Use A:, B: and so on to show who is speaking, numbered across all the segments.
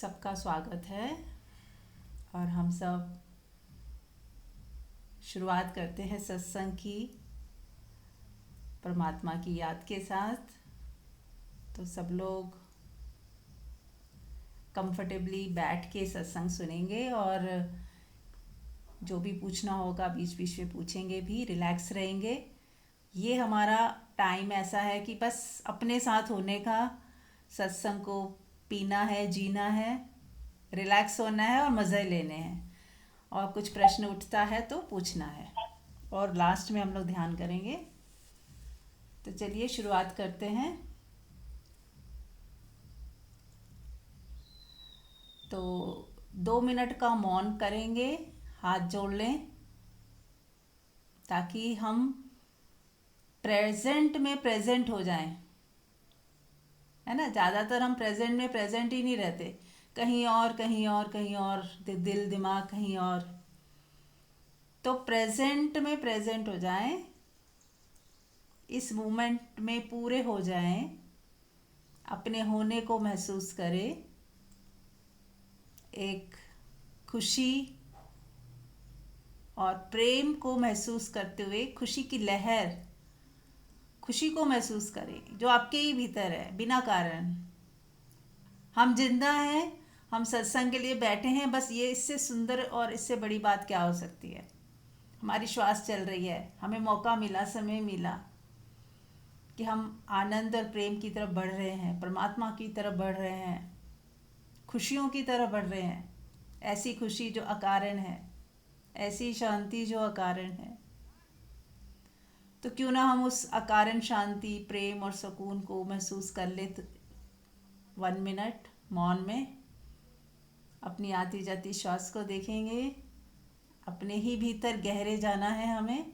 A: सबका स्वागत है और हम सब शुरुआत करते हैं सत्संग की परमात्मा की याद के साथ। तो सब लोग कंफर्टेबली बैठ के सत्संग सुनेंगे और जो भी पूछना होगा बीच बीच में पूछेंगे भी, रिलैक्स रहेंगे। ये हमारा टाइम ऐसा है कि बस अपने साथ होने का, सत्संग को पीना है, जीना है, रिलैक्स होना है और मज़े लेने हैं। और कुछ प्रश्न उठता है तो पूछना है और लास्ट में हम लोग ध्यान करेंगे। तो चलिए शुरुआत करते हैं। तो 2 मिनट का मौन करेंगे, हाथ जोड़ लें ताकि हम प्रेजेंट में प्रेजेंट हो जाएं, है ना। ज़्यादातर हम प्रेजेंट में प्रेजेंट ही नहीं रहते, कहीं और कहीं और कहीं और, दिल दिमाग कहीं और। तो प्रेजेंट में प्रेजेंट हो जाएं, इस मोमेंट में पूरे हो जाएं, अपने होने को महसूस करें। एक खुशी और प्रेम को महसूस करते हुए, खुशी की लहर, खुशी को महसूस करें जो आपके ही भीतर है बिना कारण। हम जिंदा हैं, हम सत्संग के लिए बैठे हैं, बस ये इससे सुंदर और इससे बड़ी बात क्या हो सकती है। हमारी श्वास चल रही है, हमें मौका मिला, समय मिला कि हम आनंद और प्रेम की तरफ बढ़ रहे हैं, परमात्मा की तरफ बढ़ रहे हैं, खुशियों की तरफ बढ़ रहे हैं। ऐसी खुशी जो अकारण है, ऐसी शांति जो अकारण है। तो क्यों ना हम उस अकारण शांति, प्रेम और सुकून को महसूस कर ले। 1 मिनट मौन में अपनी आती जाती श्वास को देखेंगे। अपने ही भीतर गहरे जाना है हमें।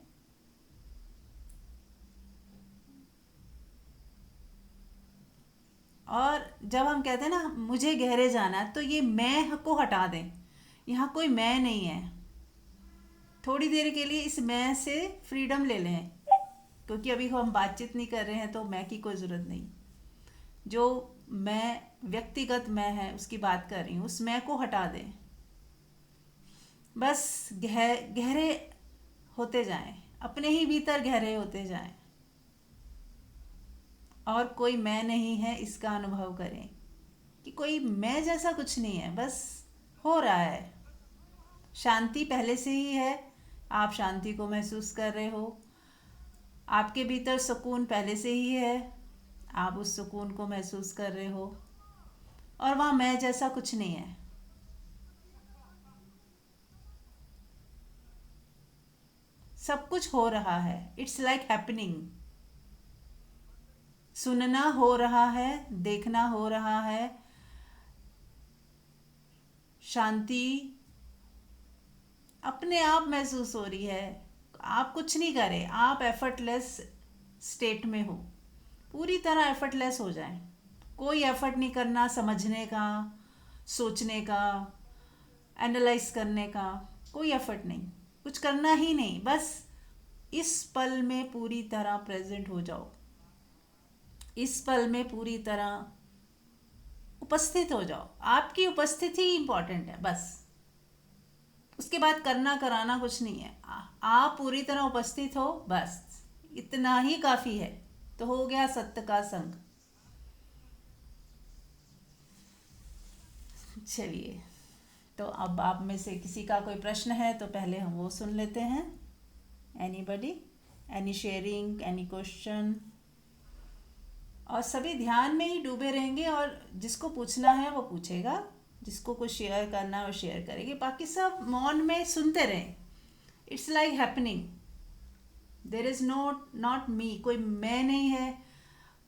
A: और जब हम कहते हैं ना मुझे गहरे जाना है, तो ये मैं को हटा दें। यहाँ कोई मैं नहीं है। थोड़ी देर के लिए इस मैं से फ्रीडम ले लें, क्योंकि अभी हम बातचीत नहीं कर रहे हैं तो मैं की कोई ज़रूरत नहीं। जो मैं, व्यक्तिगत मैं है, उसकी बात कर रही हूँ, उस मैं को हटा दें। बस गहरे होते जाएं, अपने ही भीतर गहरे होते जाएं और कोई मैं नहीं है इसका अनुभव करें कि कोई मैं जैसा कुछ नहीं है, बस हो रहा है। शांति पहले से ही है, आप शांति को महसूस कर रहे हो। आपके भीतर सुकून पहले से ही है, आप उस सुकून को महसूस कर रहे हो। और वहाँ मैं जैसा कुछ नहीं है। सब कुछ हो रहा है, इट्स लाइक हैपनिंग। सुनना हो रहा है, देखना हो रहा है, शांति अपने आप महसूस हो रही है। आप कुछ नहीं करें, आप एफर्टलेस स्टेट में हो। पूरी तरह एफर्टलेस हो जाएं। कोई एफर्ट नहीं करना समझने का, सोचने का, एनालाइज करने का, कोई एफर्ट नहीं, कुछ करना ही नहीं। बस इस पल में पूरी तरह प्रेजेंट हो जाओ, इस पल में पूरी तरह उपस्थित हो जाओ। आपकी उपस्थिति ही इम्पॉर्टेंट है, बस। उसके बाद करना कराना कुछ नहीं है। आप पूरी तरह उपस्थित हो, बस इतना ही काफ़ी है। तो हो गया सत्य का संग। चलिए, तो अब आप में से किसी का कोई प्रश्न है तो पहले हम वो सुन लेते हैं। Anybody, any sharing, any question. और सभी ध्यान में ही डूबे रहेंगे और जिसको पूछना है वो पूछेगा, जिसको कुछ शेयर करना है वो शेयर करेंगे, बाकी सब मौन में सुनते रहें। It's like happening, there is not me. कोई मैं नहीं है,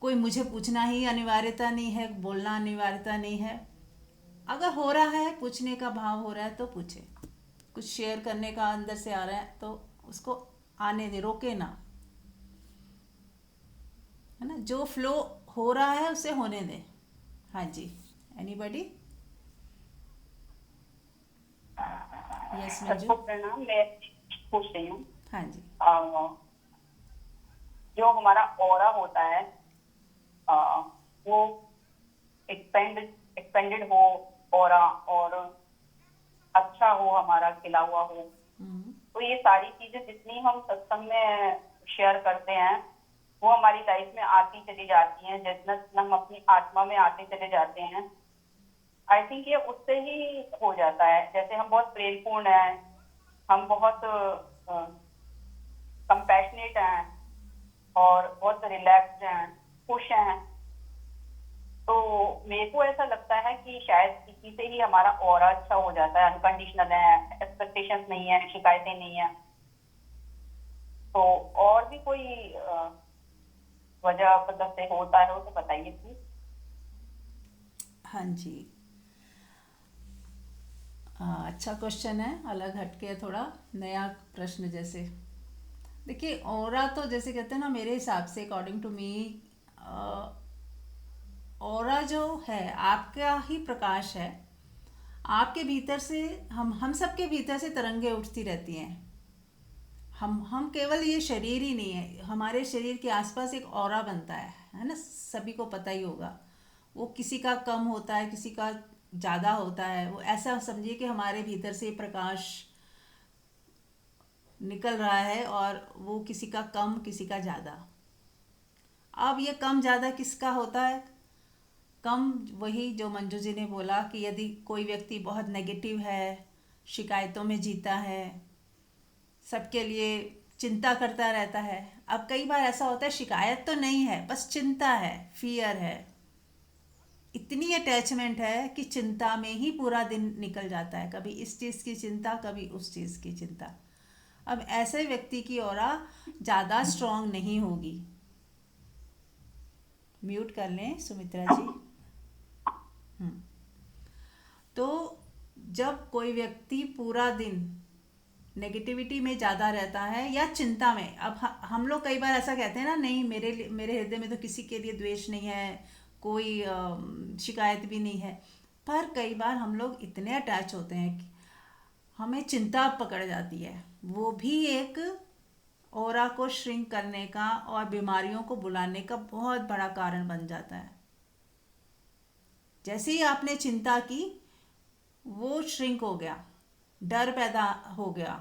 A: कोई मुझे पूछना ही अनिवार्यता नहीं है, बोलना अनिवार्यता नहीं है। अगर हो रहा है, पूछने का भाव हो रहा है तो पूछे। कुछ शेयर करने का अंदर से आ रहा है तो उसको आने दे, रोके ना, है ना। जो फ्लो हो रहा है उसे होने दें। हाँ जी, एनीबडी। यस मंजू।
B: सबको प्रणाम। मैं पूछ रही हूँ,
A: हाँ जी।
B: जो हमारा ऑरा होता है, वो एक्सपेंडेड हो ऑरा और अच्छा हो, हमारा खिला हुआ हो।
A: हम्म।
B: तो ये सारी चीजें जितनी हम सत्संग में शेयर करते हैं वो हमारी लाइफ में आती चली जाती हैं, जितना जितना हम अपनी आत्मा में आते चले जाते हैं। आई थिंक ये उससे ही हो जाता है। जैसे हम बहुत प्रेमपूर्ण हैं, हम बहुत कंपैशनेट हैं और बहुत रिलैक्स्ड हैं, खुश हैं। तो मेरे को ऐसा लगता है कि शायद इसी से ही हमारा ऑरा अच्छा हो जाता है। अनकंडीशनल है, एक्सपेक्टेशंस नहीं है, शिकायतें नहीं है। तो और भी कोई वजह मतलब से होता है हो तो बताइए प्लीज।
A: हाँ जी। अच्छा क्वेश्चन है, अलग हटके है, थोड़ा नया प्रश्न जैसे। देखिए, ऑरा तो जैसे कहते हैं ना, मेरे हिसाब से अकॉर्डिंग टू मी, ऑरा जो है आपका ही प्रकाश है। आपके भीतर से, हम सबके भीतर से तरंगे उठती रहती हैं। हम केवल ये शरीर ही नहीं है, हमारे शरीर के आसपास एक ऑरा बनता है ना, सभी को पता ही होगा। वो किसी का कम होता है, किसी का ज़्यादा होता है। वो ऐसा समझिए कि हमारे भीतर से प्रकाश निकल रहा है और वो किसी का कम, किसी का ज़्यादा। अब ये कम ज़्यादा किसका होता है? कम वही जो मंजू जी ने बोला कि यदि कोई व्यक्ति बहुत नेगेटिव है, शिकायतों में जीता है, सबके लिए चिंता करता रहता है। अब कई बार ऐसा होता है, शिकायत तो नहीं है, बस चिंता है, फियर है, इतनी अटैचमेंट है कि चिंता में ही पूरा दिन निकल जाता है। कभी इस चीज़ की चिंता, कभी उस चीज़ की चिंता। अब ऐसे व्यक्ति की ऑरा ज़्यादा स्ट्रांग नहीं होगी। म्यूट कर लें सुमित्रा जी। हम्म। तो जब कोई व्यक्ति पूरा दिन नेगेटिविटी में ज़्यादा रहता है या चिंता में, अब हम लोग कई बार ऐसा कहते हैं ना, नहीं मेरे हृदय में तो किसी के लिए द्वेष नहीं है, कोई शिकायत भी नहीं है। पर कई बार हम लोग इतने अटैच होते हैं कि हमें चिंता पकड़ जाती है। वो भी एक ऑरा को श्रिंक करने का और बीमारियों को बुलाने का बहुत बड़ा कारण बन जाता है। जैसे ही आपने चिंता की, वो श्रिंक हो गया, डर पैदा हो गया।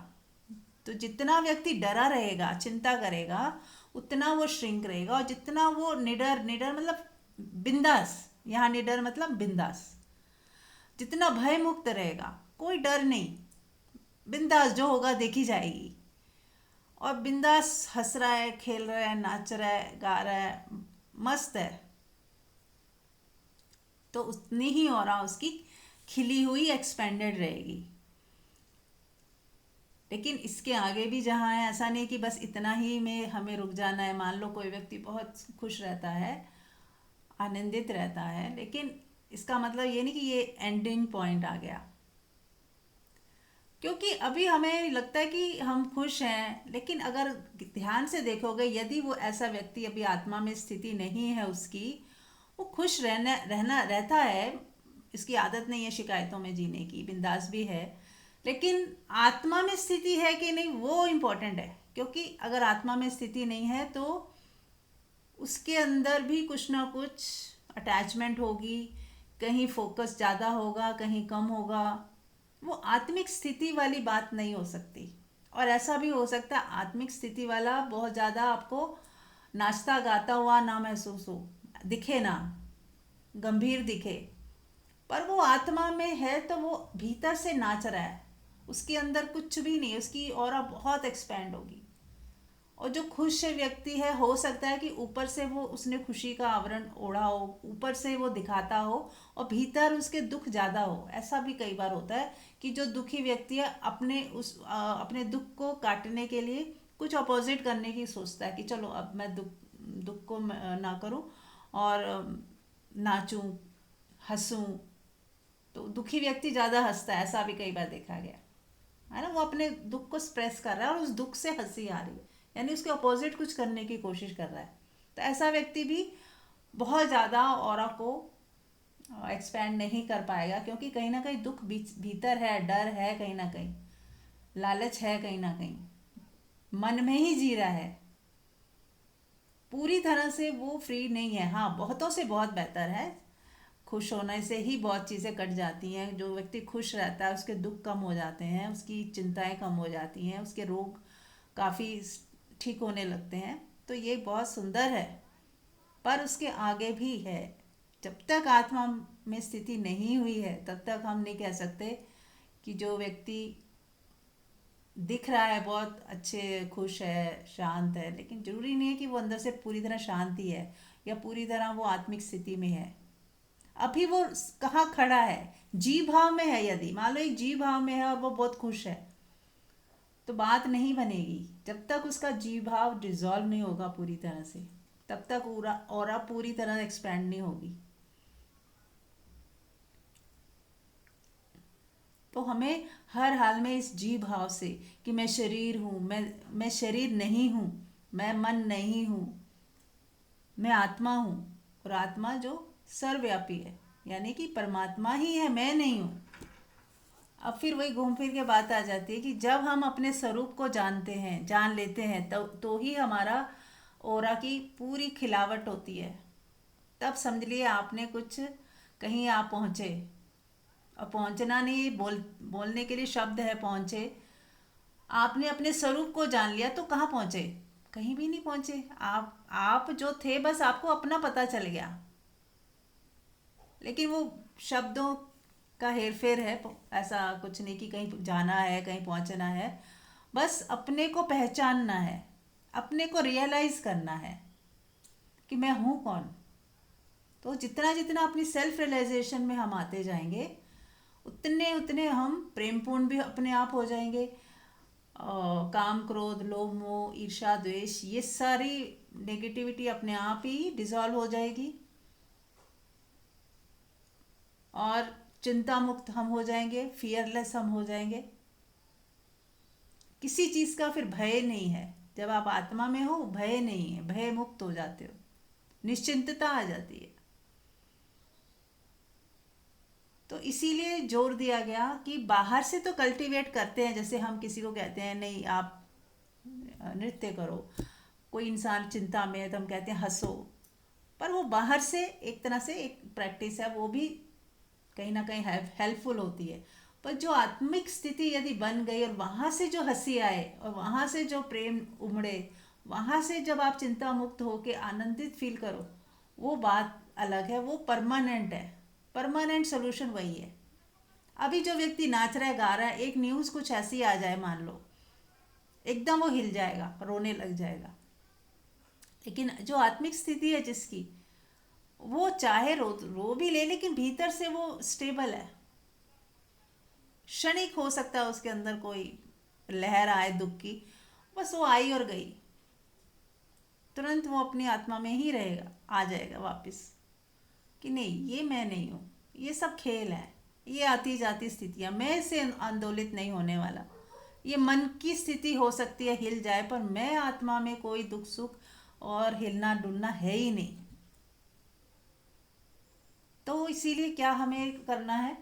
A: तो जितना व्यक्ति डरा रहेगा, चिंता करेगा, उतना वो श्रिंक रहेगा। और जितना वो निडर, निडर मतलब बिंदास, यहाँ निडर मतलब बिंदास, जितना भय मुक्त रहेगा, कोई डर नहीं, बिंदास जो होगा देखी जाएगी, और बिंदास हंस रहा है, खेल रहा है, नाच रहा है, गा रहा है, मस्त है, तो उतनी ही ऑरा उसकी खिली हुई, एक्सपेंडेड रहेगी। लेकिन इसके आगे भी जहाँ है, ऐसा नहीं कि बस इतना ही में हमें रुक जाना है। मान लो कोई व्यक्ति बहुत खुश रहता है, आनंदित रहता है, लेकिन इसका मतलब ये नहीं कि ये एंडिंग पॉइंट आ गया। क्योंकि अभी हमें लगता है कि हम खुश हैं, लेकिन अगर ध्यान से देखोगे, यदि वो ऐसा व्यक्ति अभी आत्मा में स्थिति नहीं है उसकी, वो खुश रहना रहना रहता है, इसकी आदत नहीं है शिकायतों में जीने की, बिंदास भी है, लेकिन आत्मा में स्थिति है कि नहीं वो इम्पोर्टेंट है। क्योंकि अगर आत्मा में स्थिति नहीं है तो उसके अंदर भी कुछ ना कुछ अटैचमेंट होगी, कहीं फोकस ज़्यादा होगा, कहीं कम होगा। वो आत्मिक स्थिति वाली बात नहीं हो सकती। और ऐसा भी हो सकता है आत्मिक स्थिति वाला बहुत ज़्यादा आपको नाचता गाता हुआ ना महसूस हो, दिखे ना, गंभीर दिखे, पर वो आत्मा में है तो वो भीतर से नाच रहा है, उसके अंदर कुछ भी नहीं, उसकी ऑरा बहुत एक्सपेंड होगी। और जो खुश व्यक्ति है, हो सकता है कि ऊपर से वो उसने खुशी का आवरण ओढ़ा हो, ऊपर से वो दिखाता हो, और भीतर उसके दुख ज़्यादा हो। ऐसा भी कई बार होता है कि जो दुखी व्यक्ति है, अपने दुख को काटने के लिए कुछ अपोजिट करने की सोचता है कि चलो अब मैं दुख को ना करूं और नाचूं, हंसूं। तो दुखी व्यक्ति ज़्यादा हंसता है, ऐसा भी कई बार देखा गया है ना। वो अपने दुख को एक्सप्रेस कर रहा है और उस दुख से हंसी आ रही है, यानी उसके अपोजिट कुछ करने की कोशिश कर रहा है। तो ऐसा व्यक्ति भी बहुत ज़्यादा ऑरा को एक्सपैंड नहीं कर पाएगा, क्योंकि कहीं ना कहीं दुख भीतर है, डर है कहीं ना कहीं, लालच है कहीं ना कहीं, मन में ही जी रहा है। पूरी तरह से वो फ्री नहीं है। हाँ, बहुतों से बहुत बेहतर है, खुश होने से ही बहुत चीज़ें कट जाती हैं। जो व्यक्ति खुश रहता है उसके दुख कम हो जाते हैं, उसकी चिंताएं कम हो जाती हैं, उसके रोग काफ़ी ठीक होने लगते हैं। तो ये बहुत सुंदर है। पर उसके आगे भी है। जब तक आत्मा में स्थिति नहीं हुई है तब तक हम नहीं कह सकते कि जो व्यक्ति दिख रहा है बहुत अच्छे खुश है शांत है, लेकिन जरूरी नहीं है कि वो अंदर से पूरी तरह शांत ही है या पूरी तरह वो आत्मिक स्थिति में है। अभी वो कहाँ खड़ा है, जीव भाव में है। यदि मान लो एक जीव भाव में है और वो बहुत खुश है तो बात नहीं बनेगी। जब तक उसका जीव भाव डिजॉल्व नहीं होगा पूरी तरह से तब तक ऑरा पूरी तरह एक्सपैंड नहीं होगी। तो हमें हर हाल में इस जीव भाव से कि मैं शरीर हूँ, मैं शरीर नहीं हूँ, मैं मन नहीं हूँ, मैं आत्मा हूँ। और आत्मा जो सर्वव्यापी है, यानी कि परमात्मा ही है, मैं नहीं हूँ। अब फिर वही घूम फिर के बात आ जाती है कि जब हम अपने स्वरूप को जानते हैं, जान लेते हैं, तो ही हमारा ओरा की पूरी खिलावट होती है। तब समझ लिए आपने कुछ कहीं आप पहुँचे। और पहुँचना नहीं, बोलने के लिए शब्द है पहुँचे। आपने अपने स्वरूप को जान लिया तो कहाँ पहुँचे? कहीं भी नहीं पहुँचे। आप जो थे बस आपको अपना पता चल गया, लेकिन वो शब्दों का हेरफेर है। ऐसा कुछ नहीं कि कहीं जाना है कहीं पहुंचना है। बस अपने को पहचानना है, अपने को रियलाइज करना है कि मैं हूँ कौन। तो जितना जितना अपनी सेल्फ रियलाइजेशन में हम आते जाएंगे उतने उतने हम प्रेमपूर्ण भी अपने आप हो जाएंगे। काम क्रोध लोभ मोह ईर्ष्या द्वेष ये सारी नेगेटिविटी अपने आप ही डिसॉल्व हो जाएगी और चिंता मुक्त हम हो जाएंगे, फियरलेस हम हो जाएंगे। किसी चीज़ का फिर भय नहीं है। जब आप आत्मा में हो भय नहीं है, भय मुक्त हो जाते हो, निश्चिंतता आ जाती है। तो इसीलिए जोर दिया गया कि बाहर से तो कल्टीवेट करते हैं। जैसे हम किसी को कहते हैं नहीं आप नृत्य करो, कोई इंसान चिंता में है तो हम कहते हैं हंसो, पर वो बाहर से एक तरह से एक प्रैक्टिस है, वो भी कहीं ना कहीं हेल्पफुल होती है। पर जो आत्मिक स्थिति यदि बन गई और वहाँ से जो हंसी आए और वहाँ से जो प्रेम उमड़े, वहाँ से जब आप चिंता मुक्त होके आनंदित फील करो, वो बात अलग है, वो परमानेंट है। परमानेंट सोल्यूशन वही है। अभी जो व्यक्ति नाच रहा है गा रहा है, एक न्यूज़ कुछ ऐसी आ जाए मान लो, एकदम वो हिल जाएगा, रोने लग जाएगा। लेकिन जो आत्मिक स्थिति है जिसकी, वो चाहे रो भी ले लेकिन भीतर से वो स्टेबल है। क्षणिक हो सकता है उसके अंदर कोई लहर आए दुख की, बस वो आई और गई, तुरंत वो अपनी आत्मा में ही रहेगा, आ जाएगा वापस कि नहीं ये मैं नहीं हूँ, ये सब खेल है, ये आती जाती स्थितियाँ, मैं इससे आंदोलित नहीं होने वाला। ये मन की स्थिति हो सकती है हिल जाए, पर मैं आत्मा में कोई दुख सुख और हिलना डुलना है ही नहीं। तो इसीलिए क्या हमें करना है,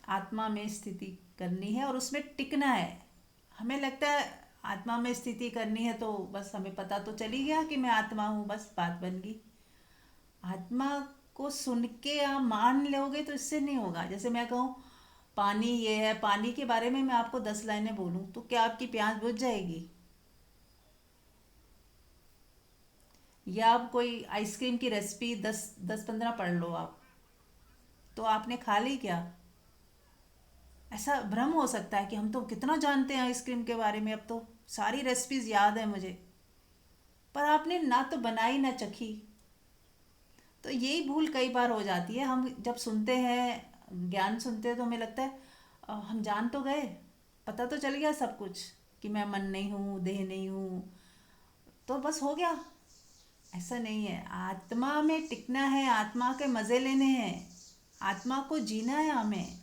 A: आत्मा में स्थिति करनी है और उसमें टिकना है। हमें लगता है आत्मा में स्थिति करनी है तो बस हमें पता तो चली गया कि मैं आत्मा हूँ, बस बात बन गई। आत्मा को सुन के आप मान लोगे तो इससे नहीं होगा। जैसे मैं कहूँ पानी ये है, पानी के बारे में मैं आपको 10 लाइनें बोलूँ तो क्या आपकी प्यास बुझ जाएगी? या आप कोई आइसक्रीम की रेसिपी 10-15 पढ़ लो आप, तो आपने खा ली क्या? ऐसा भ्रम हो सकता है कि हम तो कितना जानते हैं आइसक्रीम के बारे में, अब तो सारी रेसिपीज याद है मुझे, पर आपने ना तो बनाई ना चखी। तो यही भूल कई बार हो जाती है। हम जब सुनते हैं ज्ञान सुनते हैं तो हमें लगता है हम जान तो गए, पता तो चल गया सब कुछ कि मैं मन नहीं हूँ देह नहीं हूँ, तो बस हो गया। ऐसा नहीं है। आत्मा में टिकना है, आत्मा के मज़े लेने हैं, आत्मा को जीना है हमें।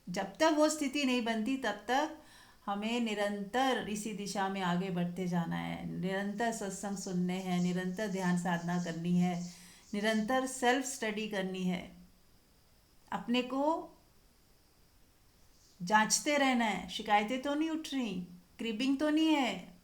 A: जब तक वो स्थिति नहीं बनती तब तक हमें निरंतर इसी दिशा में आगे बढ़ते जाना है। निरंतर सत्संग सुनने हैं, निरंतर ध्यान साधना करनी है, निरंतर सेल्फ स्टडी करनी है, अपने को जांचते रहना है। शिकायतें तो नहीं उठ रही, क्रिबिंग तो नहीं है,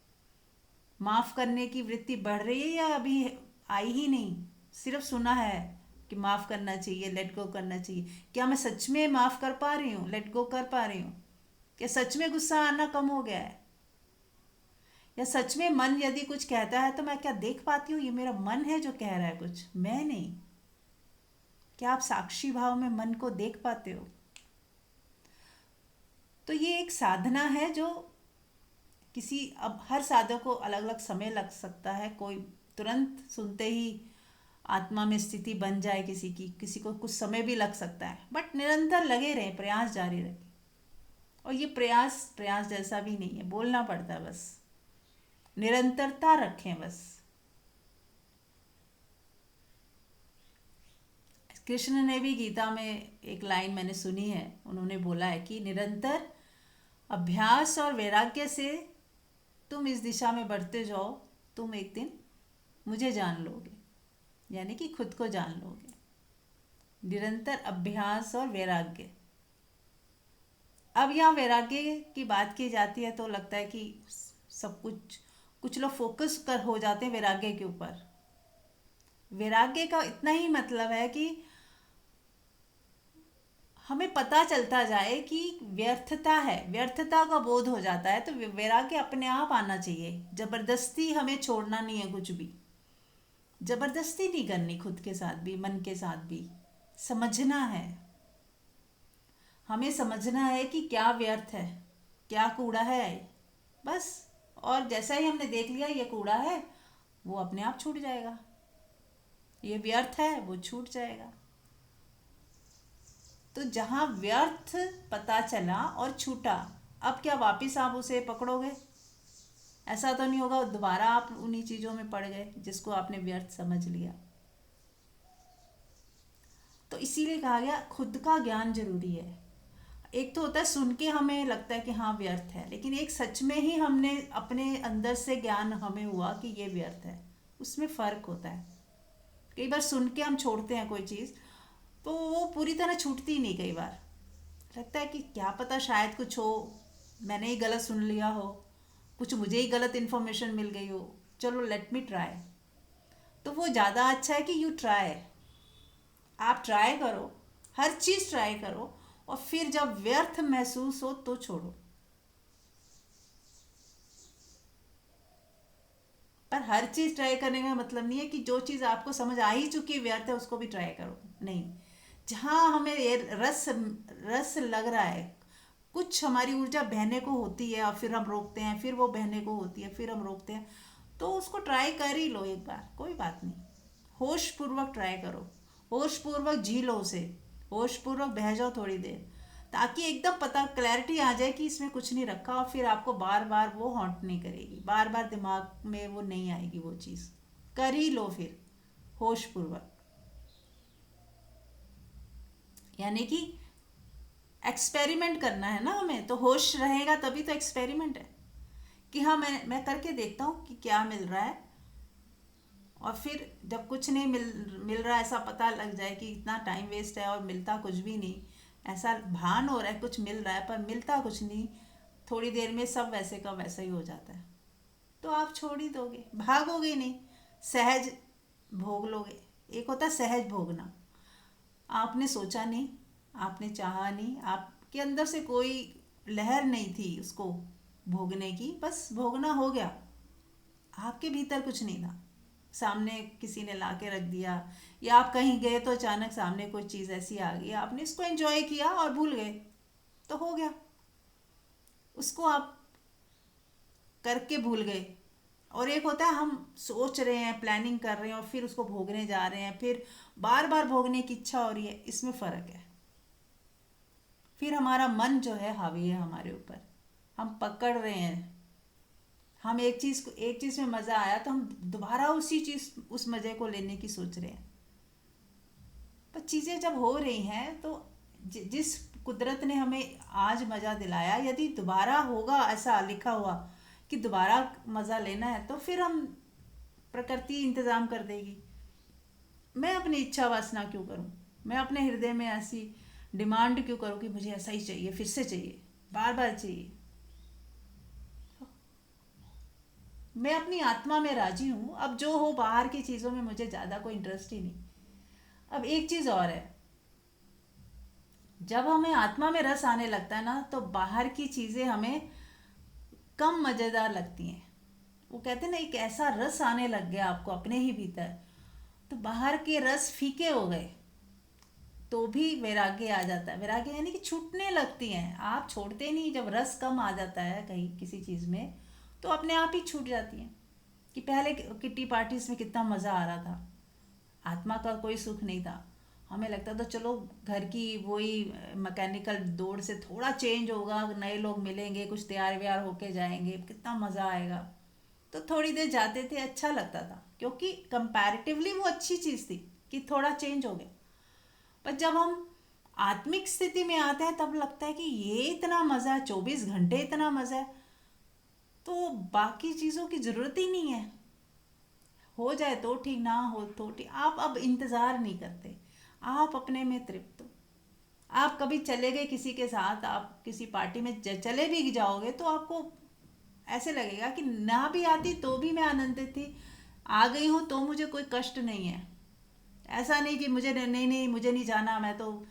A: माफ़ करने की वृत्ति बढ़ रही है या अभी आई ही नहीं, सिर्फ सुना है कि माफ़ करना चाहिए, लेट गो करना चाहिए। क्या मैं सच में माफ़ कर पा रही हूँ, लेट गो कर पा रही हूँ? क्या सच में गुस्सा आना कम हो गया है? या सच में मन यदि कुछ कहता है तो मैं क्या देख पाती हूँ ये मेरा मन है जो कह रहा है कुछ, मैं नहीं? क्या आप साक्षी भाव में मन को देख पाते हो? तो ये एक साधना है जो किसी, अब हर साधक को अलग अलग समय लग सकता है। कोई तुरंत सुनते ही आत्मा में स्थिति बन जाए किसी की, किसी को कुछ समय भी लग सकता है, बट निरंतर लगे रहें, प्रयास जारी रखें। और ये प्रयास प्रयास जैसा भी नहीं है, बोलना पड़ता है बस, निरंतरता रखें बस। कृष्ण ने भी गीता में एक लाइन मैंने सुनी है, उन्होंने बोला है कि निरंतर अभ्यास और वैराग्य से तुम इस दिशा में बढ़ते जाओ, तुम एक दिन मुझे जान लोगे, यानी कि खुद को जान लोगे। निरंतर अभ्यास और वैराग्य। अब यहाँ वैराग्य की बात की जाती है तो लगता है कि सब कुछ लोग फोकस कर हो जाते हैं वैराग्य के ऊपर। वैराग्य का इतना ही मतलब है कि हमें पता चलता जाए कि व्यर्थता है, व्यर्थता का बोध हो जाता है, तो वैराग्य अपने आप आना चाहिए। जबरदस्ती हमें छोड़ना नहीं है कुछ भी, जबरदस्ती नहीं करनी, खुद के साथ भी मन के साथ भी समझना है। हमें समझना है कि क्या व्यर्थ है, क्या कूड़ा है, बस। और जैसा ही हमने देख लिया ये कूड़ा है, वो अपने आप छूट जाएगा। ये व्यर्थ है, वो छूट जाएगा। तो जहाँ व्यर्थ पता चला और छूटा, अब क्या वापिस आप उसे पकड़ोगे? ऐसा तो नहीं होगा दोबारा आप उन्हीं चीज़ों में पड़ गए जिसको आपने व्यर्थ समझ लिया। तो इसीलिए कहा गया खुद का ज्ञान जरूरी है। एक तो होता है सुन के हमें लगता है कि हाँ व्यर्थ है, लेकिन एक सच में ही हमने अपने अंदर से ज्ञान हमें हुआ कि ये व्यर्थ है, उसमें फ़र्क होता है। कई बार सुन के हम छोड़ते हैं कोई चीज़, तो वो पूरी तरह छूटती ही नहीं। कई बार लगता है कि क्या पता शायद कुछ हो, मैंने ही गलत सुन लिया हो, कुछ मुझे ही गलत इन्फॉर्मेशन मिल गई हो, चलो लेट मी ट्राई। तो वो ज़्यादा अच्छा है कि यू ट्राई, आप ट्राई करो, हर चीज़ ट्राई करो, और फिर जब व्यर्थ महसूस हो तो छोड़ो। पर हर चीज़ ट्राई करने का मतलब नहीं है कि जो चीज़ आपको समझ आ ही चुकी है व्यर्थ है उसको भी ट्राई करो, नहीं। जहाँ हमें ये रस रस लग रहा है, कुछ हमारी ऊर्जा बहने को होती है और फिर हम रोकते हैं, फिर वो बहने को होती है, फिर हम रोकते हैं, तो उसको ट्राई कर ही लो एक बार, कोई बात नहीं। होश पूर्वक ट्राई करो, होश पूर्वक जी लो उसे, होश पूर्वक बह जाओ थोड़ी देर, ताकि एकदम पता क्लैरिटी आ जाए कि इसमें कुछ नहीं रखा, और फिर आपको बार बार वो हॉन्ट नहीं करेगी, बार बार दिमाग में वो नहीं आएगी वो चीज़। कर ही लो फिर होश पूर्वक, यानी कि एक्सपेरिमेंट करना है ना हमें, तो होश रहेगा तभी तो एक्सपेरिमेंट है कि हाँ मैं करके देखता हूँ कि क्या मिल रहा है। और फिर जब कुछ नहीं मिल रहा, ऐसा पता लग जाए कि इतना टाइम वेस्ट है और मिलता कुछ भी नहीं, ऐसा भान हो रहा है कुछ मिल रहा है पर मिलता कुछ नहीं, थोड़ी देर में सब वैसे का वैसा ही हो जाता है, तो आप छोड़ ही दोगे, भागोगे नहीं, सहज भोग लोगे। एक होता है सहज भोगना, आपने सोचा नहीं, आपने चाहा नहीं, आपके अंदर से कोई लहर नहीं थी उसको भोगने की, बस भोगना हो गया। आपके भीतर कुछ नहीं था, सामने किसी ने ला के रख दिया, या आप कहीं गए तो अचानक सामने कोई चीज़ ऐसी आ गई, आपने इसको एंजॉय किया और भूल गए, तो हो गया। उसको आप करके भूल गए। और एक होता है हम सोच रहे हैं, प्लानिंग कर रहे हैं और फिर उसको भोगने जा रहे हैं, फिर बार बार भोगने की इच्छा हो रही है, इसमें फ़र्क है। फिर हमारा मन जो है हावी है हमारे ऊपर, हम पकड़ रहे हैं। हम एक चीज़ में मज़ा आया तो हम दोबारा उसी चीज़ उस मज़े को लेने की सोच रहे हैं। पर चीज़ें जब हो रही हैं तो जिस कुदरत ने हमें आज मज़ा दिलाया, यदि दोबारा होगा ऐसा लिखा हुआ कि दोबारा मज़ा लेना है, तो फिर हम प्रकृति इंतज़ाम कर देगी। मैं अपनी इच्छा वासना क्यों करूं, मैं अपने हृदय में ऐसी डिमांड क्यों करूं कि मुझे ऐसा ही चाहिए, फिर से चाहिए, बार बार चाहिए। मैं अपनी आत्मा में राजी हूँ, अब जो हो बाहर की चीज़ों में मुझे ज़्यादा कोई इंटरेस्ट ही नहीं। अब एक चीज़ और है, जब हमें आत्मा में रस आने लगता है ना, तो बाहर की चीज़ें हमें कम मज़ेदार लगती हैं। वो कहते हैं ना, एक ऐसा रस आने लग गया आपको अपने ही भीतर, तो बाहर के रस फीके हो गए, तो भी वैराग्य आ जाता है। वैराग्य यानी कि छूटने लगती हैं, आप छोड़ते नहीं। जब रस कम आ जाता है कहीं किसी चीज़ में, तो अपने आप ही छूट जाती हैं। कि पहले किट्टी पार्टीज में कितना मज़ा आ रहा था, आत्मा का कोई सुख नहीं था। हमें लगता था चलो घर की वही मैकेनिकल दौड़ से थोड़ा चेंज होगा, नए लोग मिलेंगे, कुछ तैयार व्यार होके जाएंगे, कितना मज़ा आएगा। तो थोड़ी देर जाते थे, अच्छा लगता था, क्योंकि कंपैरेटिवली वो अच्छी चीज़ थी कि थोड़ा चेंज हो गया। पर जब हम आत्मिक स्थिति में आते हैं, तब लगता है कि ये इतना मज़ा है, 24 घंटे इतना मज़ा है, तो बाकी चीज़ों की ज़रूरत ही नहीं है। हो जाए तो ठीक, ना हो तो ठीक। आप अब इंतज़ार नहीं करते, आप अपने में तृप्त हो। आप कभी चले गए किसी के साथ, आप किसी पार्टी में चले भी जाओगे, तो आपको ऐसे लगेगा कि ना भी आती तो भी मैं आनंदित थी, आ गई हूँ तो मुझे कोई कष्ट नहीं है। ऐसा नहीं कि मुझे नहीं नहीं मुझे नहीं जाना, मैं तो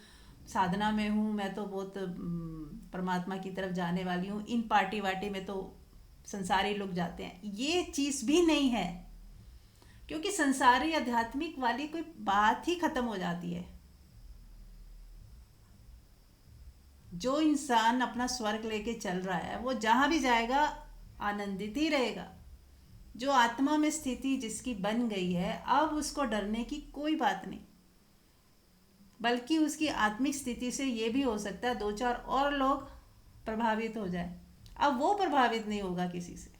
A: साधना में हूँ, मैं तो बहुत परमात्मा की तरफ जाने वाली हूँ, इन पार्टी वार्टी में तो संसारी लोग जाते हैं। ये चीज़ भी नहीं है, क्योंकि संसारी आध्यात्मिक वाली कोई बात ही खत्म हो जाती है। जो इंसान अपना स्वर्ग लेके चल रहा है, वो जहाँ भी जाएगा आनंदित ही रहेगा। जो आत्मा में स्थिति जिसकी बन गई है, अब उसको डरने की कोई बात नहीं। बल्कि उसकी आत्मिक स्थिति से ये भी हो सकता है दो चार और लोग प्रभावित हो जाए। अब वो प्रभावित नहीं होगा किसी से।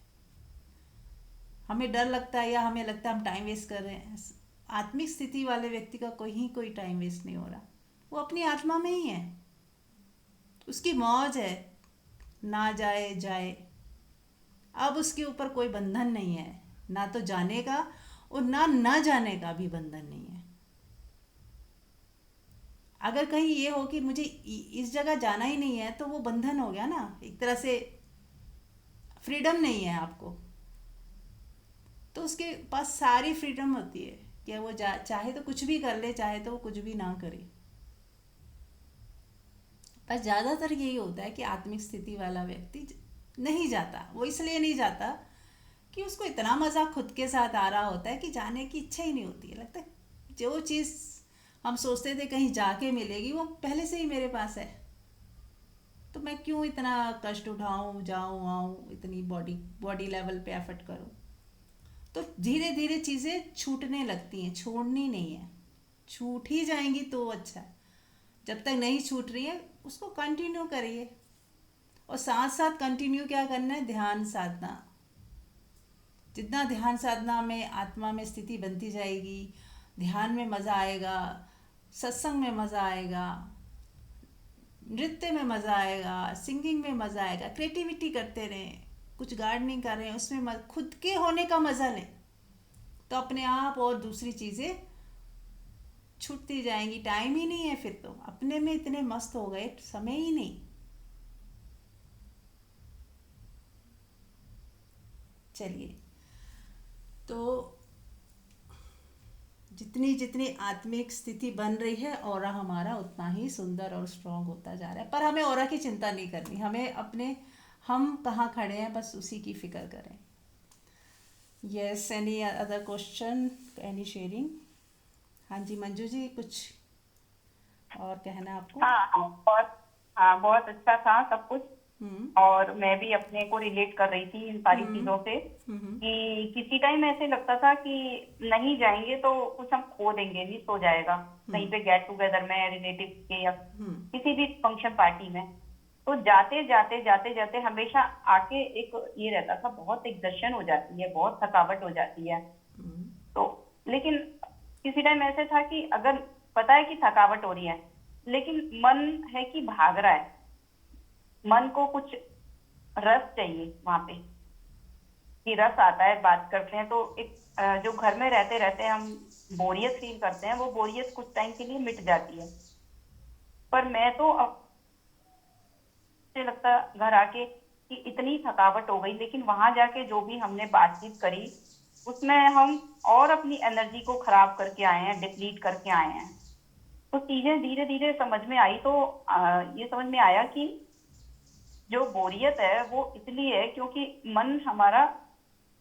A: हमें डर लगता है या हमें लगता है हम टाइम वेस्ट कर रहे हैं, आत्मिक स्थिति वाले व्यक्ति का कोई टाइम वेस्ट नहीं हो रहा। वो अपनी आत्मा में ही है, उसकी मौज है, ना जाए जाए। अब उसके ऊपर कोई बंधन नहीं है, ना तो जाने का और ना जाने का भी बंधन नहीं है। अगर कहीं ये हो कि मुझे इस जगह जाना ही नहीं है, तो वो बंधन हो गया ना, एक तरह से फ्रीडम नहीं है आपको। तो उसके पास सारी फ्रीडम होती है कि वो चाहे तो कुछ भी कर ले, चाहे तो वो कुछ भी ना करे। पर ज़्यादातर यही होता है कि आत्मिक स्थिति वाला व्यक्ति नहीं जाता। वो इसलिए नहीं जाता कि उसको इतना मज़ा खुद के साथ आ रहा होता है कि जाने की इच्छा ही नहीं होती है। लगता है जो चीज़ हम सोचते थे कहीं जाके मिलेगी, वो पहले से ही मेरे पास है, तो मैं क्यों इतना कष्ट उठाऊं, जाऊं आऊं, इतनी बॉडी बॉडी लेवल पे एफर्ट करूं। तो धीरे धीरे चीज़ें छूटने लगती हैं, छोड़नी नहीं है। छूट ही जाएंगी तो अच्छा है। जब तक नहीं छूट रही है, उसको कंटिन्यू करिए। और साथ साथ कंटिन्यू क्या करना है, ध्यान साधना। जितना ध्यान साधना में आत्मा में स्थिति बनती जाएगी, ध्यान में मज़ा आएगा, सत्संग में मज़ा आएगा, नृत्य में मज़ा आएगा, सिंगिंग में मज़ा आएगा। क्रिएटिविटी करते रहें, कुछ गार्डनिंग कर रहे हैं उसमें खुद के होने का मज़ा लें, तो अपने आप और दूसरी चीज़ें छूटती जाएंगी। टाइम ही नहीं है फिर, तो अपने में इतने मस्त हो गए, समय ही नहीं। चलिए, तो जितनी जितनी आत्मिक स्थिति बन रही है, ऑरा हमारा उतना ही सुंदर और स्ट्रांग होता जा रहा है। पर हमें ऑरा की चिंता नहीं करनी, हमें अपने हम कहाँ खड़े हैं बस उसी की फिक्र करें। Yes, any other question, any sharing? हाँ जी मंजू जी, कुछ और कहना है आपको?
B: हाँ, बहुत अच्छा था सब कुछ।
A: हम्म।
B: और मैं भी अपने को रिलेट कर रही थी इन सारी
A: हम्म।
B: चीजों से,
A: हम्म।
B: कि किसी टाइम ऐसे लगता था कि नहीं जाएंगे तो कुछ हम खो देंगे, मिस हो जाएगा कहीं पे गेट टुगेदर में, रिलेटिव के, या
A: हम्म।
B: किसी भी फंक्शन पार्टी में। तो जाते जाते जाते जाते हमेशा आके एक ये रहता था, बहुत एग्जर्शन हो जाती है, बहुत थकावट हो जाती है।
A: हम्म।
B: तो लेकिन किसी टाइम ऐसे था कि अगर पता है कि थकावट हो रही है, लेकिन मन है कि भाग रहा है, मन को कुछ रस चाहिए वहां पे, कि रस आता है, बात करते हैं तो एक जो घर में रहते रहते हम बोरियत फील करते हैं, वो बोरियत कुछ टाइम के लिए मिट जाती है। पर मैं तो अब मुझे लगता घर आके कि इतनी थकावट हो गई, लेकिन वहां जाके जो भी हमने बातचीत करी, उसमें हम और अपनी एनर्जी को खराब करके आए हैं, डिप्लीट करके आए हैं। तो चीजें धीरे धीरे समझ में आई, तो ये समझ में आया कि जो बोरियत है वो इसलिए है क्योंकि मन हमारा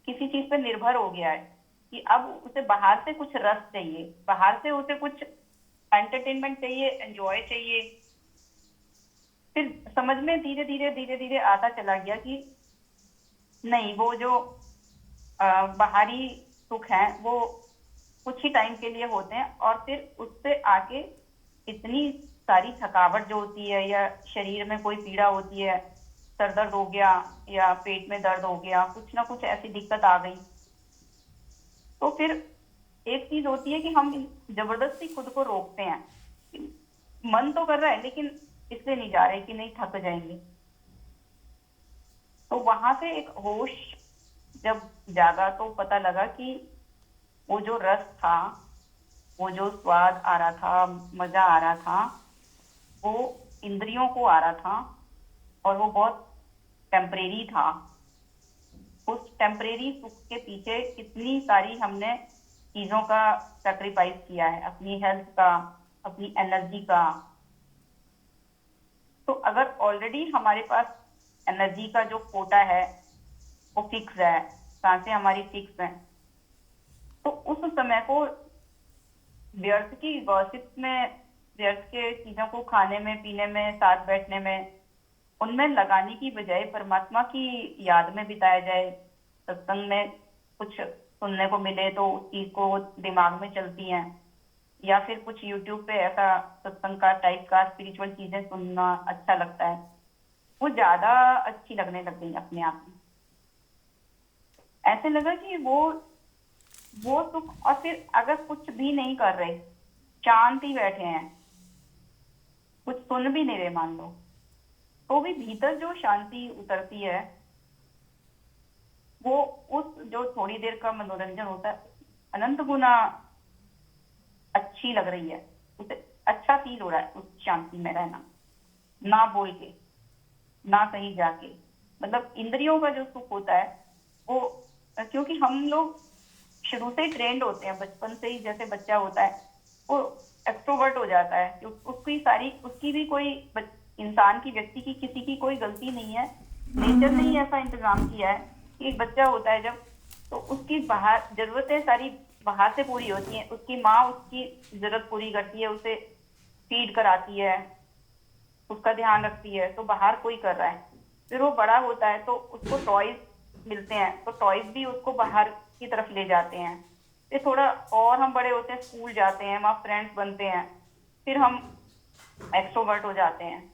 B: किसी चीज पे निर्भर हो गया है कि अब उसे बाहर से कुछ रस चाहिए, बाहर से उसे कुछ एंटरटेनमेंट चाहिए, एंजॉय चाहिए। फिर समझ में धीरे धीरे आता चला गया कि नहीं, वो जो बाहरी सुख है वो कुछ ही टाइम के लिए होते हैं, और फिर उससे आके इतनी सारी थकावट जो होती है, या शरीर में कोई पीड़ा होती है, सर दर्द हो गया या पेट में दर्द हो गया, कुछ ना कुछ ऐसी दिक्कत आ गई, तो फिर एक चीज होती है कि हम जबरदस्ती खुद को रोकते हैं। मन तो कर रहा है लेकिन इसलिए नहीं जा रहे कि नहीं, थक जाएंगे। तो वहां से एक होश जब जागा तो पता लगा कि वो जो रस था, वो जो स्वाद आ रहा था, मजा आ रहा था, वो इंद्रियों को आ रहा था, और वो बहुत टेम्परेरी था। उस टेम्परेरी सुख के पीछे कितनी सारी हमने चीजों का सेक्रीफाइस किया है, अपनी हेल्थ का, अपनी एनर्जी का। तो अगर ऑलरेडी हमारे पास एनर्जी का जो कोटा है वो फिक्स है, सांसें हमारी फिक्स हैं, तो उस समय को व्यर्थ की गॉसिप में, व्यर्थ के चीजों को खाने में, पीने में, साथ बैठने में, उनमें लगाने की बजाय परमात्मा की याद में बिताया जाए। सत्संग में कुछ सुनने को मिले तो उस चीज को दिमाग में चलती हैं, या फिर कुछ यूट्यूब पे ऐसा सत्संग का टाइप का स्पिरिचुअल चीजें सुनना अच्छा लगता है, वो ज्यादा अच्छी लगने लग गई अपने आप में। ऐसे लगा कि वो सुख, और फिर अगर कुछ भी नहीं कर रहे, शांत ही बैठे हैं, कुछ सुन भी नहीं रहे मान लो, तो भी भीतर जो शांति उतरती है, वो उस जो थोड़ी देर का मनोरंजन होता है, अनंत गुना अच्छी लग रही है। उसे अच्छा फील हो रहा है उस शांति में रहना, ना बोल के, ना कहीं जाके। मतलब इंद्रियों का जो सुख होता है वो, क्योंकि हम लोग शुरू से ही ट्रेंड होते हैं, बचपन से ही, जैसे बच्चा होता है वो एक्सट्रोवर्ट हो जाता है, उसकी सारी, उसकी भी कोई इंसान की, व्यक्ति की, किसी की कोई गलती नहीं है। नेचर ने ही ऐसा इंतजाम किया है कि एक बच्चा होता है जब, तो उसकी बाहर जरूरतें सारी बाहर से पूरी होती हैं, उसकी माँ उसकी जरूरत पूरी करती है, उसे फीड कराती है, उसका ध्यान रखती है, तो बाहर कोई कर रहा है। फिर वो बड़ा होता है तो उसको टॉयज मिलते हैं, तो टॉयज भी उसको बाहर की तरफ ले जाते हैं। फिर थोड़ा और हम बड़े होते हैं, स्कूल जाते हैं, वहाँ फ्रेंड्स बनते हैं, फिर हम एक्सट्रोवर्ट हो जाते हैं।